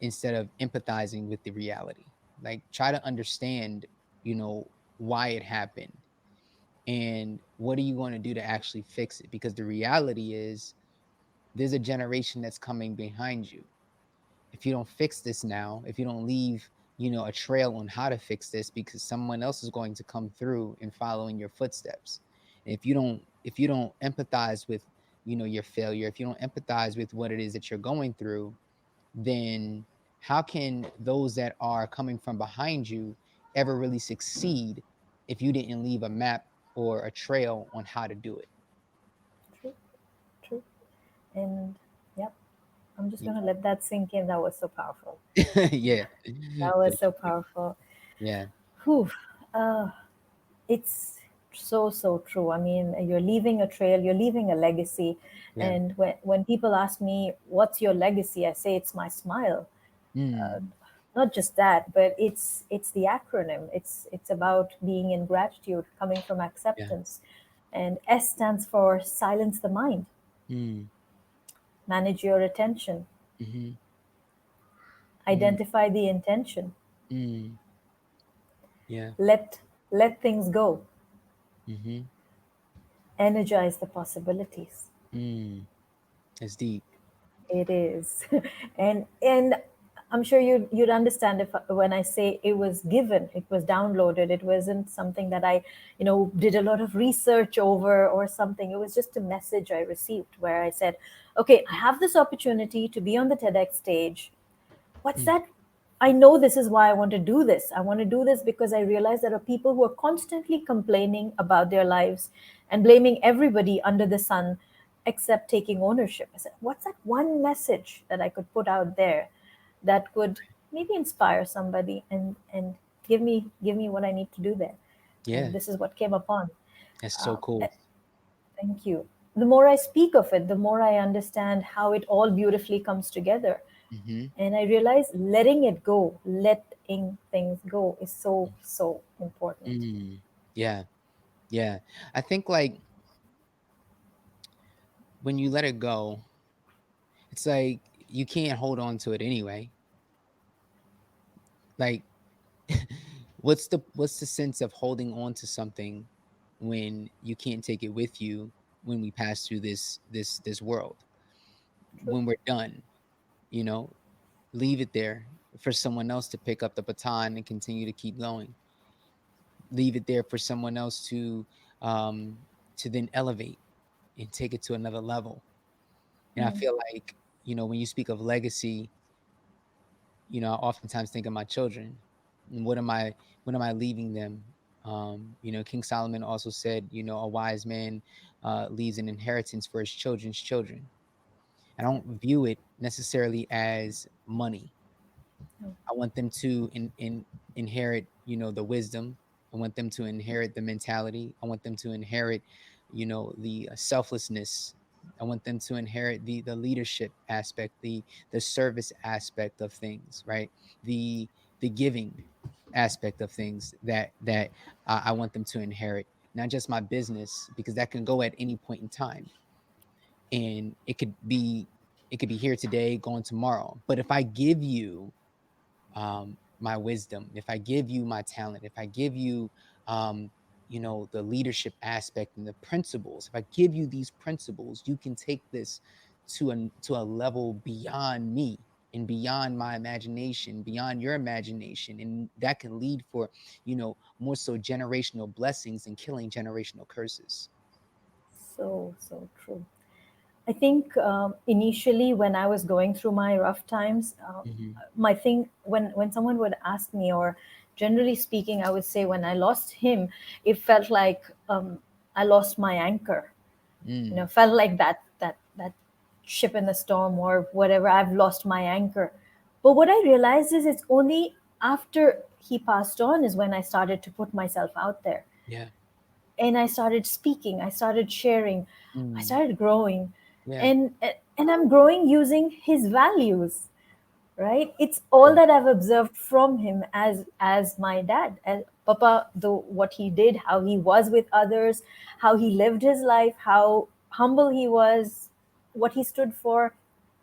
Speaker 2: instead of empathizing with the reality. Like, try to understand, you know why it happened, and what are you going to do to actually fix it, because the reality is there's a generation that's coming behind you. If you don't fix this now, if you don't leave, a trail on how to fix this, because someone else is going to come through and follow in your footsteps. And if you don't empathize with, your failure, if you don't empathize with what it is that you're going through, then how can those that are coming from behind you ever really succeed if you didn't leave a map or a trail on how to do
Speaker 1: true, true. And yep, I'm just
Speaker 2: it?
Speaker 1: gonna let that sink in. That was so powerful.
Speaker 2: Yeah.
Speaker 1: That
Speaker 2: For
Speaker 1: was so
Speaker 2: sure.
Speaker 1: powerful.
Speaker 2: Yeah.
Speaker 1: Whew. Uh, it's so true. I mean, you're leaving a trail, you're leaving a legacy.
Speaker 2: Yeah.
Speaker 1: And when people ask me, what's your legacy? I say it's my smile.
Speaker 2: Mm.
Speaker 1: Not just that, but it's the acronym. It's about being in gratitude, coming from
Speaker 2: Yeah.
Speaker 1: acceptance. And S stands for silence the mind,
Speaker 2: Mm.
Speaker 1: manage your attention,
Speaker 2: Mhm. Mm.
Speaker 1: identify the intention,
Speaker 2: Mm. Yeah.
Speaker 1: let things go,
Speaker 2: Mhm.
Speaker 1: energize the possibilities.
Speaker 2: Mm. That's deep.
Speaker 1: It is. And I'm sure you'd understand if when I say it was given, it was downloaded. It wasn't something that I, did a lot of research over or something. It was just a message I received where I said, okay, I have this opportunity to be on the TEDx stage. What's
Speaker 2: Mm.
Speaker 1: that? I know this is why I want to do this. I want to do this because I realize there are people who are constantly complaining about their lives and blaming everybody under the sun except taking ownership. I said, what's that one message that I could put out there? that could maybe inspire somebody and give me what I need to do there.
Speaker 2: Yeah,
Speaker 1: And this is what came upon.
Speaker 2: that's so
Speaker 1: uh,
Speaker 2: cool.
Speaker 1: Thank you. The more I speak of it, the more I understand how it all beautifully comes together.
Speaker 2: Hmm.
Speaker 1: And I realize letting it go, letting things go is so, so important.
Speaker 2: Mm. Yeah, yeah. I think like when you let it go, it's like you can't hold on to it anyway. Like what's the sense of holding on to something when you can't take it with you when we pass through this world?
Speaker 1: True.
Speaker 2: When we're done, you know, leave it there for someone else to pick up the baton and continue to keep going. Leave it there for someone else um to then elevate and take it to another level. And I
Speaker 1: Mm.
Speaker 2: feel like, when you speak of legacy, I oftentimes think of my children. And what am I leaving them? King Solomon also said, a wise man leaves an inheritance for his children's children. I don't view it necessarily as money.
Speaker 1: No.
Speaker 2: I want them to inherit, the wisdom. I want them to inherit the mentality. I want them to inherit, the selflessness. I want them to inherit the leadership aspect, the service aspect of things, right? The giving aspect of things that I want them to inherit, not just my business, because that can go at any point in time, and it could be here today, gone tomorrow. But if I give you my wisdom, if I give you my talent, if I give you, the leadership aspect and the principles, if I give you these principles, you can take this to a level beyond me and beyond my imagination, beyond your imagination, and that can lead for, more so generational blessings and killing generational curses.
Speaker 1: So, so true. I think initially when I was going through my rough times,
Speaker 2: Hmm.
Speaker 1: my thing when someone would ask me, or generally speaking, I would say when I lost him, it felt like I lost my anchor.
Speaker 2: Mm,
Speaker 1: Felt like that ship in the storm or whatever. I've lost my anchor. But what I realized is it's only after he passed on is when I started to put myself out there,
Speaker 2: yeah.
Speaker 1: and I started speaking, I started sharing, I
Speaker 2: Mm,
Speaker 1: started growing,
Speaker 2: yeah.
Speaker 1: and and I'm growing using his values, right? It's all
Speaker 2: Yeah.
Speaker 1: that I've observed from him as my dad, as Papa, the what he did, how he was with others, how he lived his life, how humble he was, what he stood for,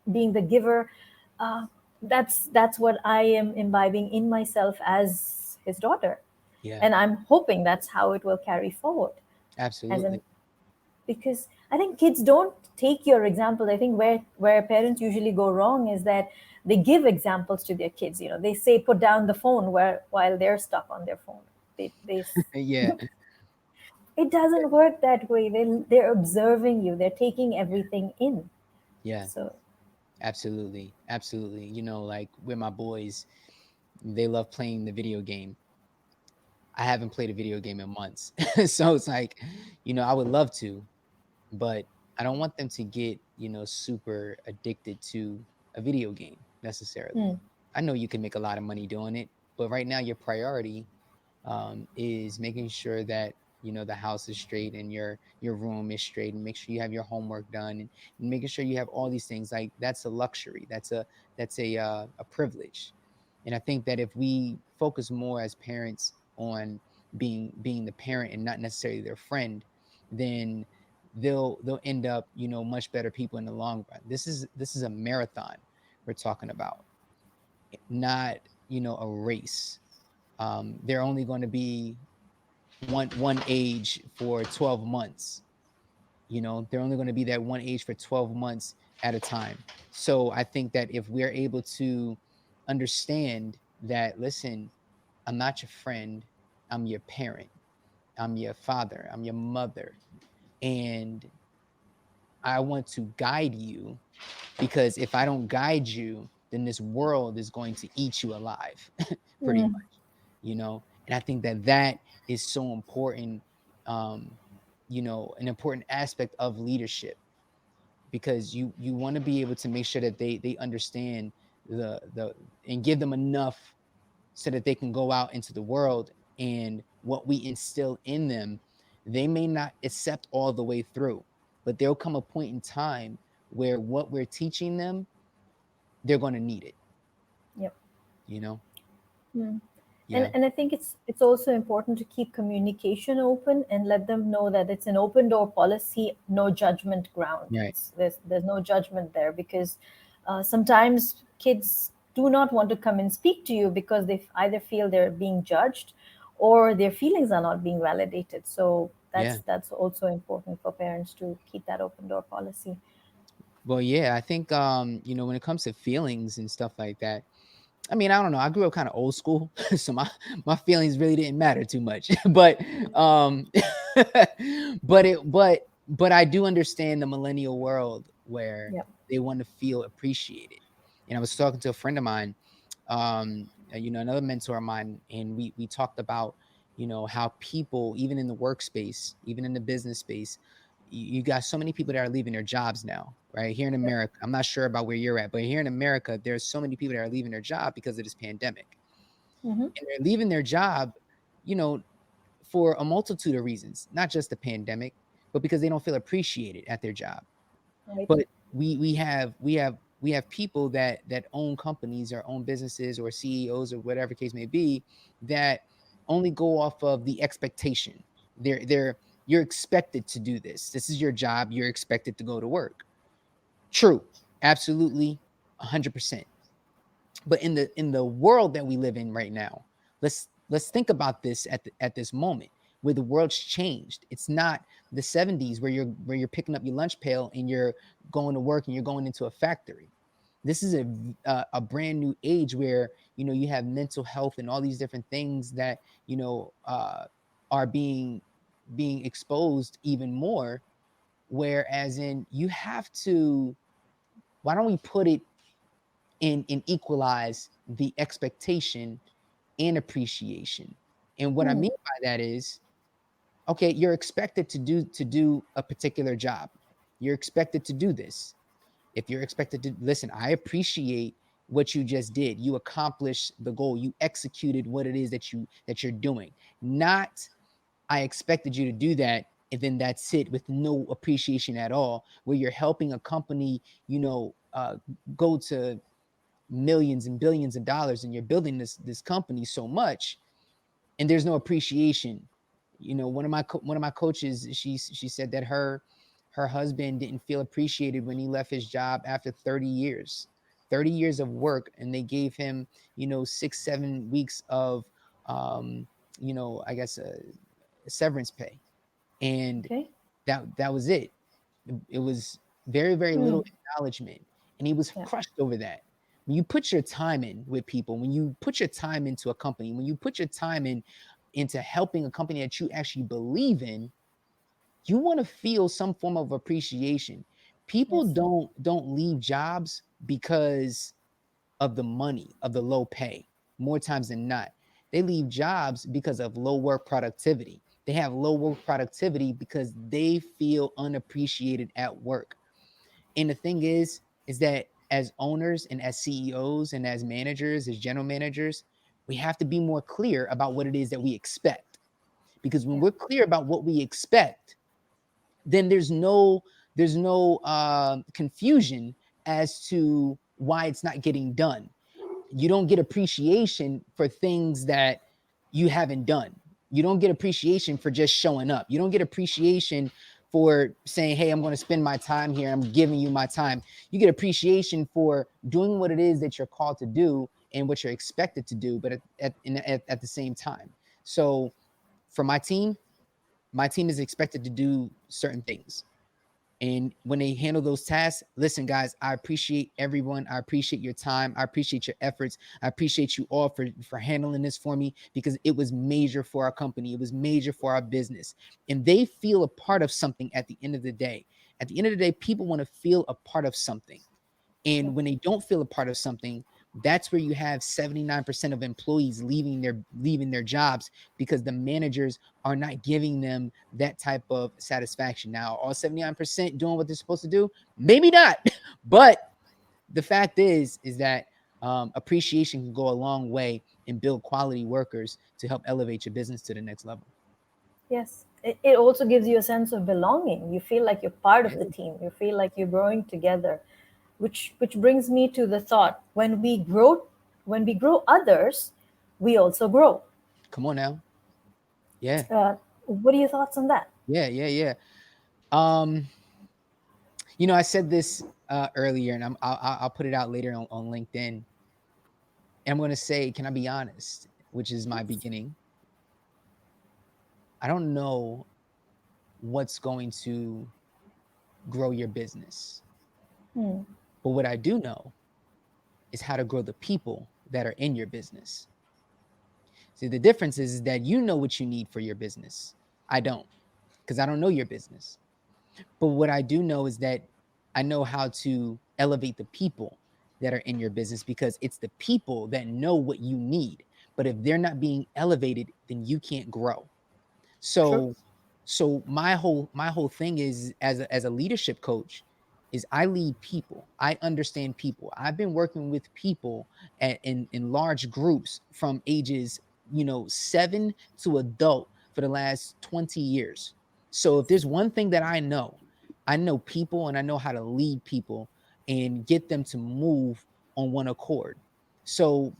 Speaker 1: being the giver. Uh, that's what I am imbibing in myself as his daughter,
Speaker 2: Yeah.
Speaker 1: and I'm hoping that's how it will carry forward. As
Speaker 2: Absolutely.
Speaker 1: an Because I think kids don't take your example. I think where parents usually go wrong is that they give examples to their kids. They say put down the phone while they're stuck on their phone. They
Speaker 2: Yeah.
Speaker 1: It doesn't work that way. They're observing you. They're taking everything in.
Speaker 2: Yeah.
Speaker 1: So
Speaker 2: Absolutely. Absolutely. Like with my boys, they love playing the video game. I haven't played a video game in months. So it's like, I would love to, but I don't want them to get, super addicted to a video game necessarily.
Speaker 1: mm,
Speaker 2: I know you can make a lot of money doing it, but right now your priority is making sure that the house is straight and your room is straight, and make sure you have your homework done, and making sure you have all these things. Like, that's a luxury, that's a privilege. And I think that if we focus more as parents on being the parent and not necessarily their friend, then they'll end up much better people in the long run. This is a marathon we're talking about, not a race. They're only going to be one age for 12 months. They're only going to be that one age for 12 months at a time. So I think that if we're able to understand that, listen, I'm not your friend, I'm your parent, I'm your father, I'm your mother, and I want to guide you, because if I don't guide you, then this world is going to eat you alive, pretty
Speaker 1: mm,
Speaker 2: much. And I think that that is so important, an important aspect of leadership, because you want to be able to make sure that they understand the and give them enough so that they can go out into the world, and what we instill in them, they may not accept all the way through, but there'll come a point in time where what we're teaching them, they're going to need it,
Speaker 1: Yep.
Speaker 2: you know.
Speaker 1: Hmm.
Speaker 2: Yeah.
Speaker 1: And I think it's also important to keep communication open and let them know that it's an open door policy, no judgment ground.
Speaker 2: Right.
Speaker 1: There's no judgment there, because sometimes kids do not want to come and speak to you because they either feel they're being judged or their feelings are not being validated. So
Speaker 2: Yeah.
Speaker 1: that's also important for parents to keep that open door policy.
Speaker 2: Well, yeah, I think when it comes to feelings and stuff like that, I mean, I don't know. I grew up kind of old school, so my feelings really didn't matter too much. But but I do understand the millennial world where
Speaker 1: Yeah.
Speaker 2: they want to feel appreciated. And I was talking to a friend of mine, another mentor of mine, and we talked about how people, even in the workspace, even in the business space, you got so many people that are leaving their jobs now, right? Here in
Speaker 1: Yeah.
Speaker 2: America, I'm not sure about where you're at, but here in America, there's so many people that are leaving their job because of this pandemic.
Speaker 1: Hmm.
Speaker 2: And they're leaving their job, you know, for a multitude of reasons, not just the pandemic, but because they don't feel appreciated at their job.
Speaker 1: Right.
Speaker 2: But we have people that own companies or own businesses or CEOs or whatever case may be, that only go off of the expectation. You're expected to do this. This is your job. You're expected to go to work. True. Absolutely. 100%. But in the world that we live in right now, let's think about this at this moment where the world's changed. It's not the 70s where you're picking up your lunch pail and you're going to work and you're going into a factory. This is a brand new age where you have mental health and all these different things that are being exposed even more. Whereas in you have to, why don't we put it and equalize the expectation and appreciation. And what I
Speaker 1: Hmm.
Speaker 2: mean by that is, okay, you're expected to do a particular job. You're expected to do this. If you're expected to listen, I appreciate what you just did. You accomplished the goal. You executed what it is that you're doing. Not I expected you to do that, and then that's it, with no appreciation at all, where you're helping a company, go to millions and billions of dollars, and you're building this company so much, and there's no appreciation. One of my coaches, she said that her husband didn't feel appreciated when he left his job after 30 years. 30 years of work, and they gave him 6-7 weeks of I guess severance pay, and
Speaker 1: Okay.
Speaker 2: that was it. It was very, very
Speaker 1: Hmm.
Speaker 2: little acknowledgement, and he was
Speaker 1: Yeah.
Speaker 2: crushed over that. When you put your time in with people, when you put your time into a company, when you put your time into helping a company that you actually believe in, you want to feel some form of appreciation. People
Speaker 1: Yes.
Speaker 2: don't leave jobs because of the money, of the low pay. More times than not, they leave jobs because of low work productivity. They have low work productivity because they feel unappreciated at work. And the thing is that as owners and as CEOs and as managers, as general managers, we have to be more clear about what it is that we expect. Because when
Speaker 1: Yeah.
Speaker 2: we're clear about what we expect, then there's no confusion as to why it's not getting done. You don't get appreciation for things that you haven't done. You don't get appreciation for just showing up. You don't get appreciation for saying, "Hey, I'm going to spend my time here. I'm giving you my time." You get appreciation for doing what it is that you're called to do and what you're expected to do, but at the same time. So, for my team is expected to do certain things. And when they handle those tasks, listen, guys, I appreciate everyone. I appreciate your time. I appreciate your efforts. I appreciate you all for handling this for me, because it was major for our company. It was major for our business. And they feel a part of something at the end of the day. At the end of the day, people want to feel a part of something.
Speaker 1: Yeah.
Speaker 2: And when they don't feel a part of something, that's where you have 79% of employees leaving their jobs, because the managers are not giving them that type of satisfaction. Now, all 79% doing what they're supposed to do? Maybe not. But the fact is that Appreciation can go a long way and build quality workers to help elevate your business to the next level.
Speaker 1: Yes. It also gives you a sense of belonging. You feel like you're part of the
Speaker 2: Yeah.
Speaker 1: team. You feel like you're growing together, which brings me to the thought: when we grow others, we also grow.
Speaker 2: Come on now. Yeah.
Speaker 1: What are your thoughts on that?
Speaker 2: Yeah. Yeah. Yeah. Um, I said this earlier, and I'll put it out later on LinkedIn. And I'm going to say, can I be honest? Which is my
Speaker 1: Yes.
Speaker 2: beginning. I don't know what's going to grow your business,
Speaker 1: Hmm.
Speaker 2: but what I do know is how to grow the people that are in your business. See, the difference is that you know what you need for your business. I don't, because I don't know your business. But what I do know is that I know how to elevate the people that are in your business, because it's the people that know what you need. But if they're not being elevated, then you can't grow.
Speaker 1: True.
Speaker 2: So my whole thing is, as a leadership coach, is I lead people. I understand people. I've been working with people in large groups from ages 7 to adult for the last 20 years. So if there's one thing that I know people, and I know how to lead people and get them to move on one accord. So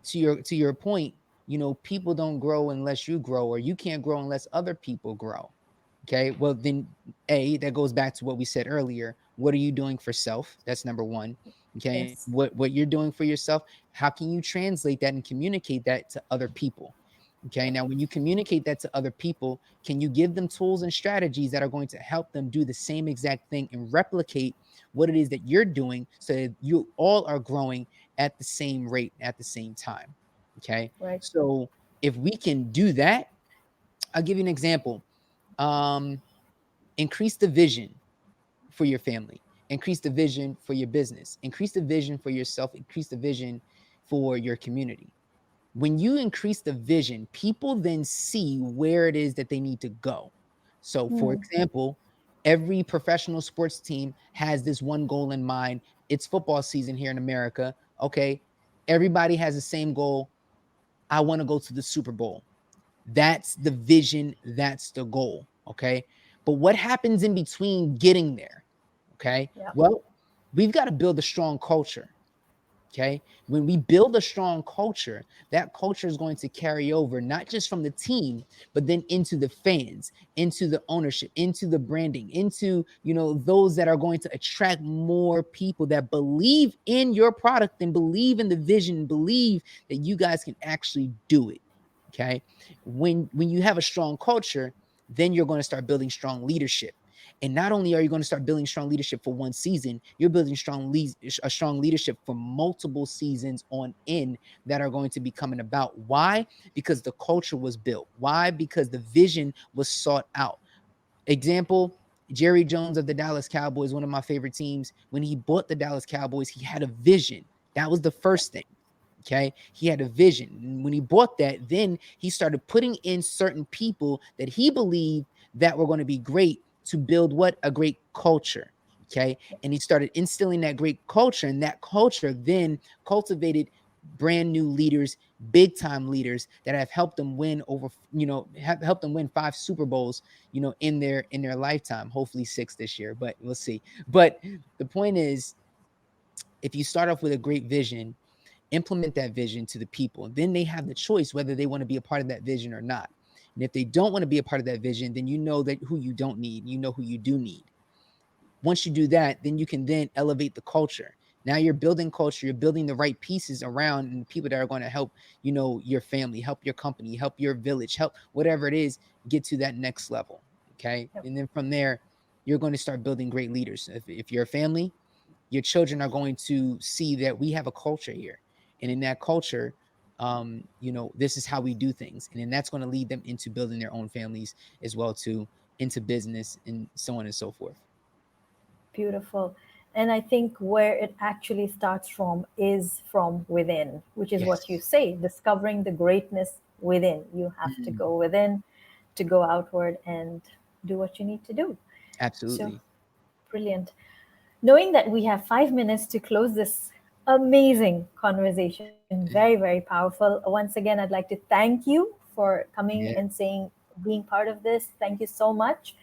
Speaker 2: to your point, people don't grow unless you grow, or you can't grow unless other people grow. Okay, well then, that goes back to what we said earlier. What are you doing for self? That's number one. Okay,
Speaker 1: Yes.
Speaker 2: what you're doing for yourself, how can you translate that and communicate that to other people? Okay,
Speaker 1: Yep.
Speaker 2: now when you communicate that to other people, can you give them tools and strategies that are going to help them do the same exact thing and replicate what it is that you're doing, so that you all are growing at the same rate at the same time? Okay,
Speaker 1: Right.
Speaker 2: so if we can do that, I'll give you an example. um Increase the vision for your family, increase the vision for your business, increase the vision for yourself, increase the vision for your community. When you increase the vision, people then see where it is that they need to go. So for
Speaker 1: Hmm.
Speaker 2: example, every professional sports team has this one goal in mind. It's football season here in America. Okay, everybody has the same goal. I want to go to the Super Bowl. That's the vision, that's the goal. Okay, but what happens in between getting there? Okay,
Speaker 1: Yeah.
Speaker 2: well, we've got to build a strong culture. Okay, when we build a strong culture, that culture is going to carry over, not just from the team, but then into the fans, into the ownership, into the branding, into those that are going to attract more people that believe in your product and believe in the vision, believe that you guys can actually do it. Okay, when you have a strong culture, then you're going to start building strong leadership. And not only are you going to start building strong leadership for one season, you're building a strong leadership for multiple seasons on end that are going to be coming about. Why? Because the culture was built. Why? Because the vision was sought out. Example, Jerry Jones of the Dallas Cowboys, one of my favorite teams. When he bought the Dallas Cowboys, he had a vision. That was the first thing. Okay. He had a vision. And when he bought that, then he started putting in certain people that he believed that were going to be great to build what? A great culture. Okay. And he started instilling that great culture, and that culture then cultivated brand new leaders, big time leaders that have helped them win have helped them win 5 Super Bowls, in their lifetime, hopefully 6 this year, but we'll see. But the point is, if you start off with a great vision, implement that vision to the people, then they have the choice whether they want to be a part of that vision or not. And if they don't want to be a part of that vision, then you know that who you don't need, you know who you do need. Once you do that, then you can then elevate the culture. Now you're building culture, you're building the right pieces around, and people that are going to help, your family, help your company, help your village, help whatever it is, get to that next level. Okay.
Speaker 1: Yep.
Speaker 2: And then from there, you're going to start building great leaders. If you're a family, your children are going to see that we have a culture here. And in that culture, this is how we do things. And then that's going to lead them into building their own families as well, too, into business and so on and so forth.
Speaker 1: Beautiful. And I think where it actually starts from is from within, which is what you
Speaker 2: Yes.
Speaker 1: say, discovering the greatness within. You have to
Speaker 2: Mm,
Speaker 1: go within to go outward and do what you need to do. So
Speaker 2: absolutely.
Speaker 1: brilliant. Knowing that we have 5 minutes to close this Amazing conversation. Very, very powerful. Once again, I'd like to thank you for coming
Speaker 2: Yeah.
Speaker 1: and saying, being part of this. Thank you so much.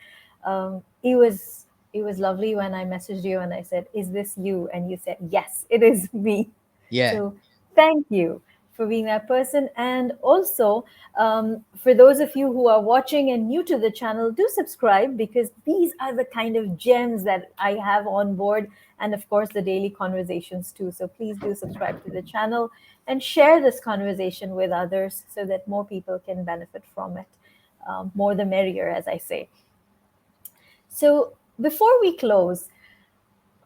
Speaker 1: It was lovely when I messaged you and I said, "Is this you?" And you said, "Yes, it is me."
Speaker 2: Yeah.
Speaker 1: So thank you for being that person. And also, for those of you who are watching and new to the channel, do subscribe, because these are the kind of gems that I have on board. And of course, the daily conversations too. So please do subscribe to the channel and share this conversation with others so that more people can benefit from it. More the merrier, as I say. So before we close,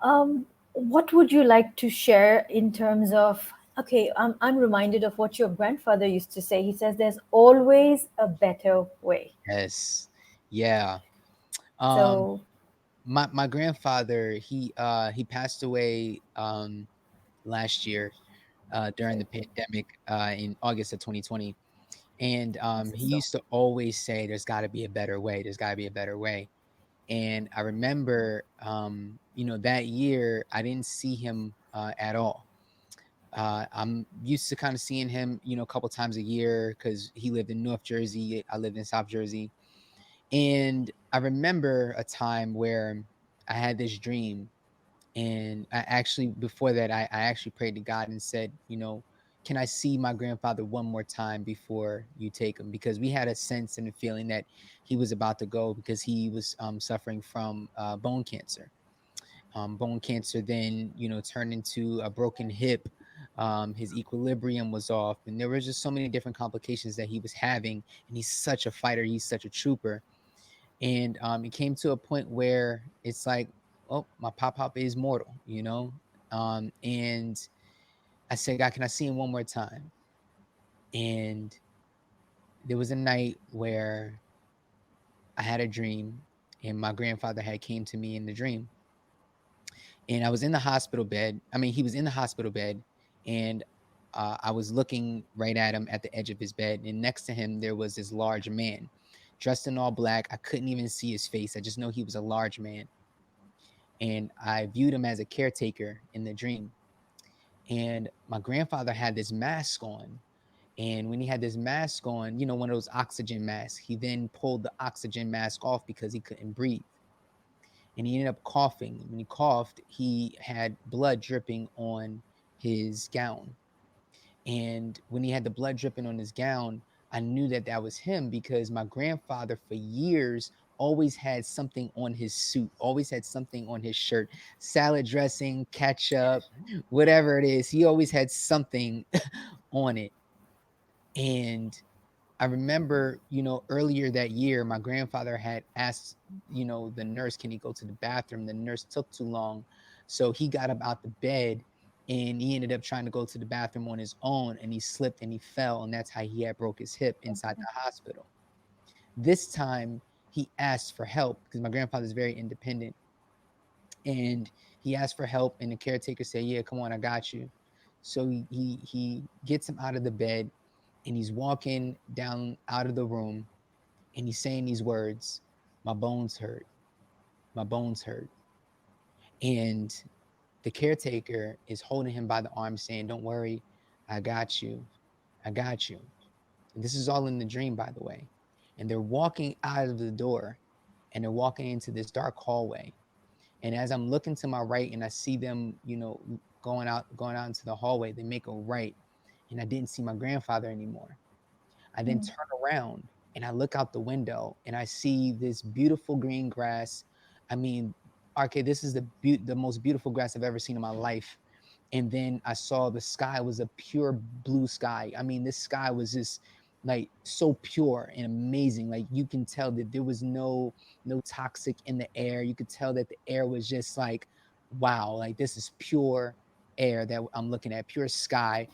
Speaker 1: what would you like to share in terms of? Okay, I'm reminded of what your grandfather used to say. He says, "There's always a better way."
Speaker 2: Yes. Yeah. Um,
Speaker 1: So,
Speaker 2: my grandfather, he passed away last year during
Speaker 1: sorry
Speaker 2: the
Speaker 1: to hear
Speaker 2: pandemic in August of 2020. And
Speaker 1: that. This is
Speaker 2: he
Speaker 1: so.
Speaker 2: used to always say, "There's got to be a better way. There's got to be a better way." And I remember, that year I didn't see him at all. I'm used to kind of seeing him, a couple times a year because he lived in North Jersey. I lived in South Jersey. And I remember a time where I had this dream. And I actually, before that, I actually prayed to God and said, can I see my grandfather one more time before you take him? Because we had a sense and a feeling that he was about to go because he was suffering from bone cancer. Bone cancer then, turned into a broken hip. His equilibrium was off, and there was just so many different complications that he was having. And he's such a fighter. He's such a trooper. And it came to a point where it's like, oh, my pop is mortal. And I said, God, can I see him one more time? And there was a night where I had a dream, and my grandfather had came to me in the dream, and I was in the hospital bed. I mean, he was in the hospital bed, and I was looking right at him at the edge of his bed, and next to him there was this large man, dressed in all black. I couldn't even see his face. I just know he was a large man, and I viewed him as a caretaker in the dream. And my grandfather had this mask on. And when he had this mask on, one of those oxygen masks, he then pulled the oxygen mask off because he couldn't breathe. And he ended up coughing. When he coughed, he had blood dripping on his gown. And when he had the blood dripping on his gown, I knew that that was him because my grandfather, for years, always had something on his suit, always had something on his shirt, salad dressing, ketchup, whatever it is. He always had something on it. And I remember, earlier that year, my grandfather had asked, the nurse, can he go to the bathroom? The nurse took too long. So he got up out the bed and he ended up trying to go to the bathroom on his own, and he slipped and he fell. And that's how he had broke his hip inside the hospital. This time he asked for help because my grandfather's very independent. And he asked for help, and the caretaker said, "Yeah, come on, I got you." So he gets him out of the bed, and he's walking down out of the room, and he's saying these words, "My bones hurt, my bones hurt." And the caretaker is holding him by the arm, saying, "Don't worry, I got you, I got you." And this is all in the dream, by the way. And they're walking out of the door, and they're walking into this dark hallway. And as I'm looking to my right and I see them, going out into the hallway, they make a right. And I didn't see my grandfather anymore. I then
Speaker 1: Mm,
Speaker 2: turn around and I look out the window and I see this beautiful green grass. I mean, RK, this is the most beautiful grass I've ever seen in my life. And then I saw the sky was a pure blue sky. I mean, this sky was just like so pure and amazing. Like you can tell that there was no toxic in the air. You could tell that the air was just like, wow, like this is pure air that I'm looking at, pure sky.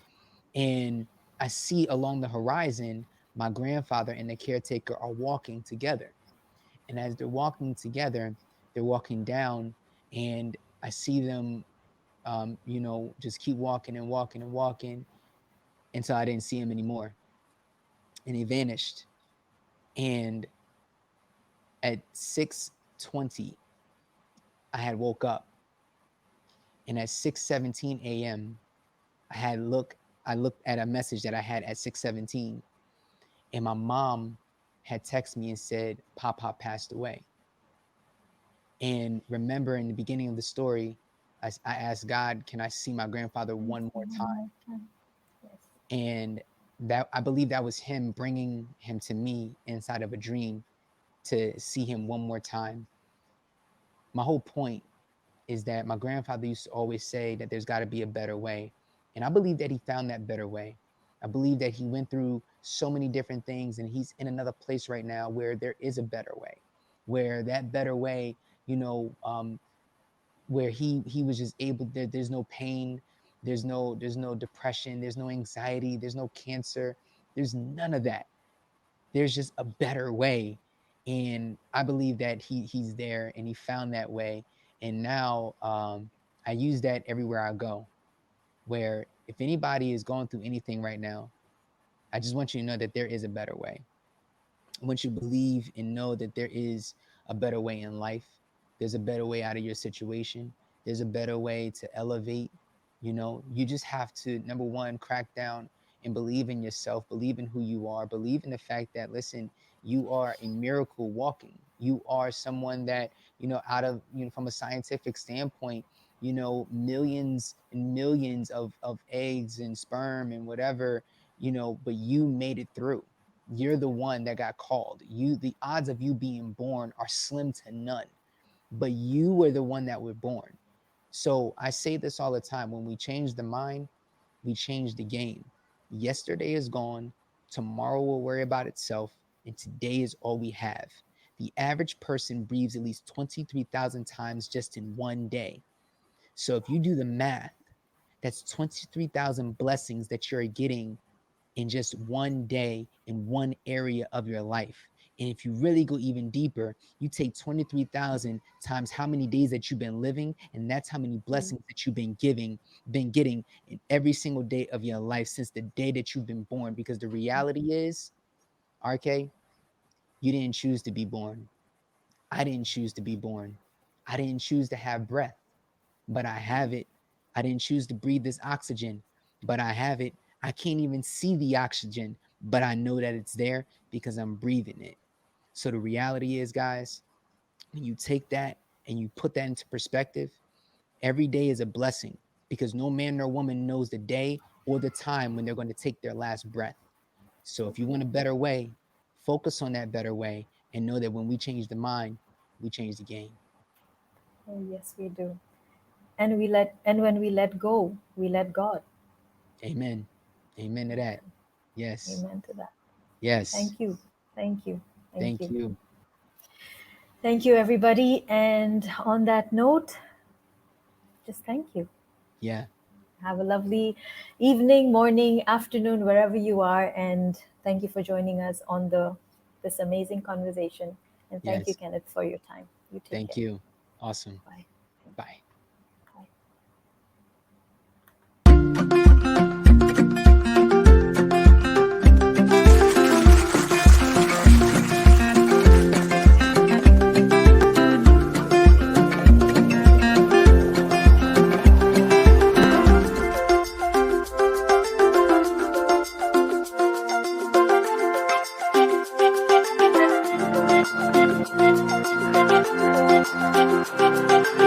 Speaker 2: And I see along the horizon, my grandfather and the caretaker are walking together. And as they're walking together, they're walking down, and I see them, just keep walking and walking and walking until I didn't see him anymore. And he vanished. And at 6:20, I had woke up. And at 6:17 a.m., I looked at a message that I had at 6:17, and my mom had texted me and said, Pop passed away. And remember, in the beginning of the story, I asked God, can I see my grandfather one more time?
Speaker 1: One more time. Yes.
Speaker 2: And that, I believe that was him bringing him to me inside of a dream to see him one more time. My whole point is that my grandfather used to always say that there's got to be a better way. And I believe that he found that better way. I believe that he went through so many different things, and he's in another place right now where there is a better way, where that better way, you know, where he was just able, there's no pain, there's no depression, there's no anxiety, there's no cancer, there's none of that. There's just a better way. And I believe that he's there and he found that way. And now I use that everywhere I go, where if anybody is going through anything right now, I just want you to know that there is a better way. I want you to believe and know that there is a better way in life. There's a better way out of your situation. There's a better way to elevate. You know, you just have to, number one, crack down and believe in yourself, believe in who you are, believe in the fact that, listen, you are a miracle walking. You are someone that, you know, out of, you know, from a scientific standpoint, you know, millions and millions of eggs and sperm and whatever, you know, but you made it through. You're the one that got called. The odds of you being born are slim to none, but you were the one that were born. So I say this all the time: when we change the mind, we change the game. Yesterday is gone, tomorrow will worry about itself, and today is all we have. The average person breathes at least 23,000 times just in one day. So if you do the math, that's 23,000 blessings that you're getting in just one day in one area of your life. And if you really go even deeper, you take 23,000 times how many days that you've been living, and that's how many blessings that you've been getting in every single day of your life since the day that you've been born. Because the reality is, RK, you didn't choose to be born. I didn't choose to be born. I didn't choose to have breath, but I have it. I didn't choose to breathe this oxygen, but I have it. I can't even see the oxygen, but I know that it's there because I'm breathing it. So the reality is, guys, when you take that and you put that into perspective, every day is a blessing because no man nor woman knows the day or the time when they're going to take their last breath. So if you want a better way, focus on that better way and know that when we change the mind, we change the game.
Speaker 1: Oh, yes, we do. And when we let go, we let God.
Speaker 2: Amen. Amen to that. Yes.
Speaker 1: Amen to that.
Speaker 2: Yes.
Speaker 1: Thank you. Thank you. Thank
Speaker 2: Thank
Speaker 1: you.
Speaker 2: you.
Speaker 1: Thank you, everybody. And on that note, just thank you.
Speaker 2: Yeah.
Speaker 1: Have a lovely evening, morning, afternoon, wherever you are. And thank you for joining us on this amazing conversation. And thank you,
Speaker 2: Yes.
Speaker 1: Kenneth, for your time. You take
Speaker 2: Thank
Speaker 1: care.
Speaker 2: you. Awesome.
Speaker 1: Bye. Thank
Speaker 2: Bye.
Speaker 1: you. Bye.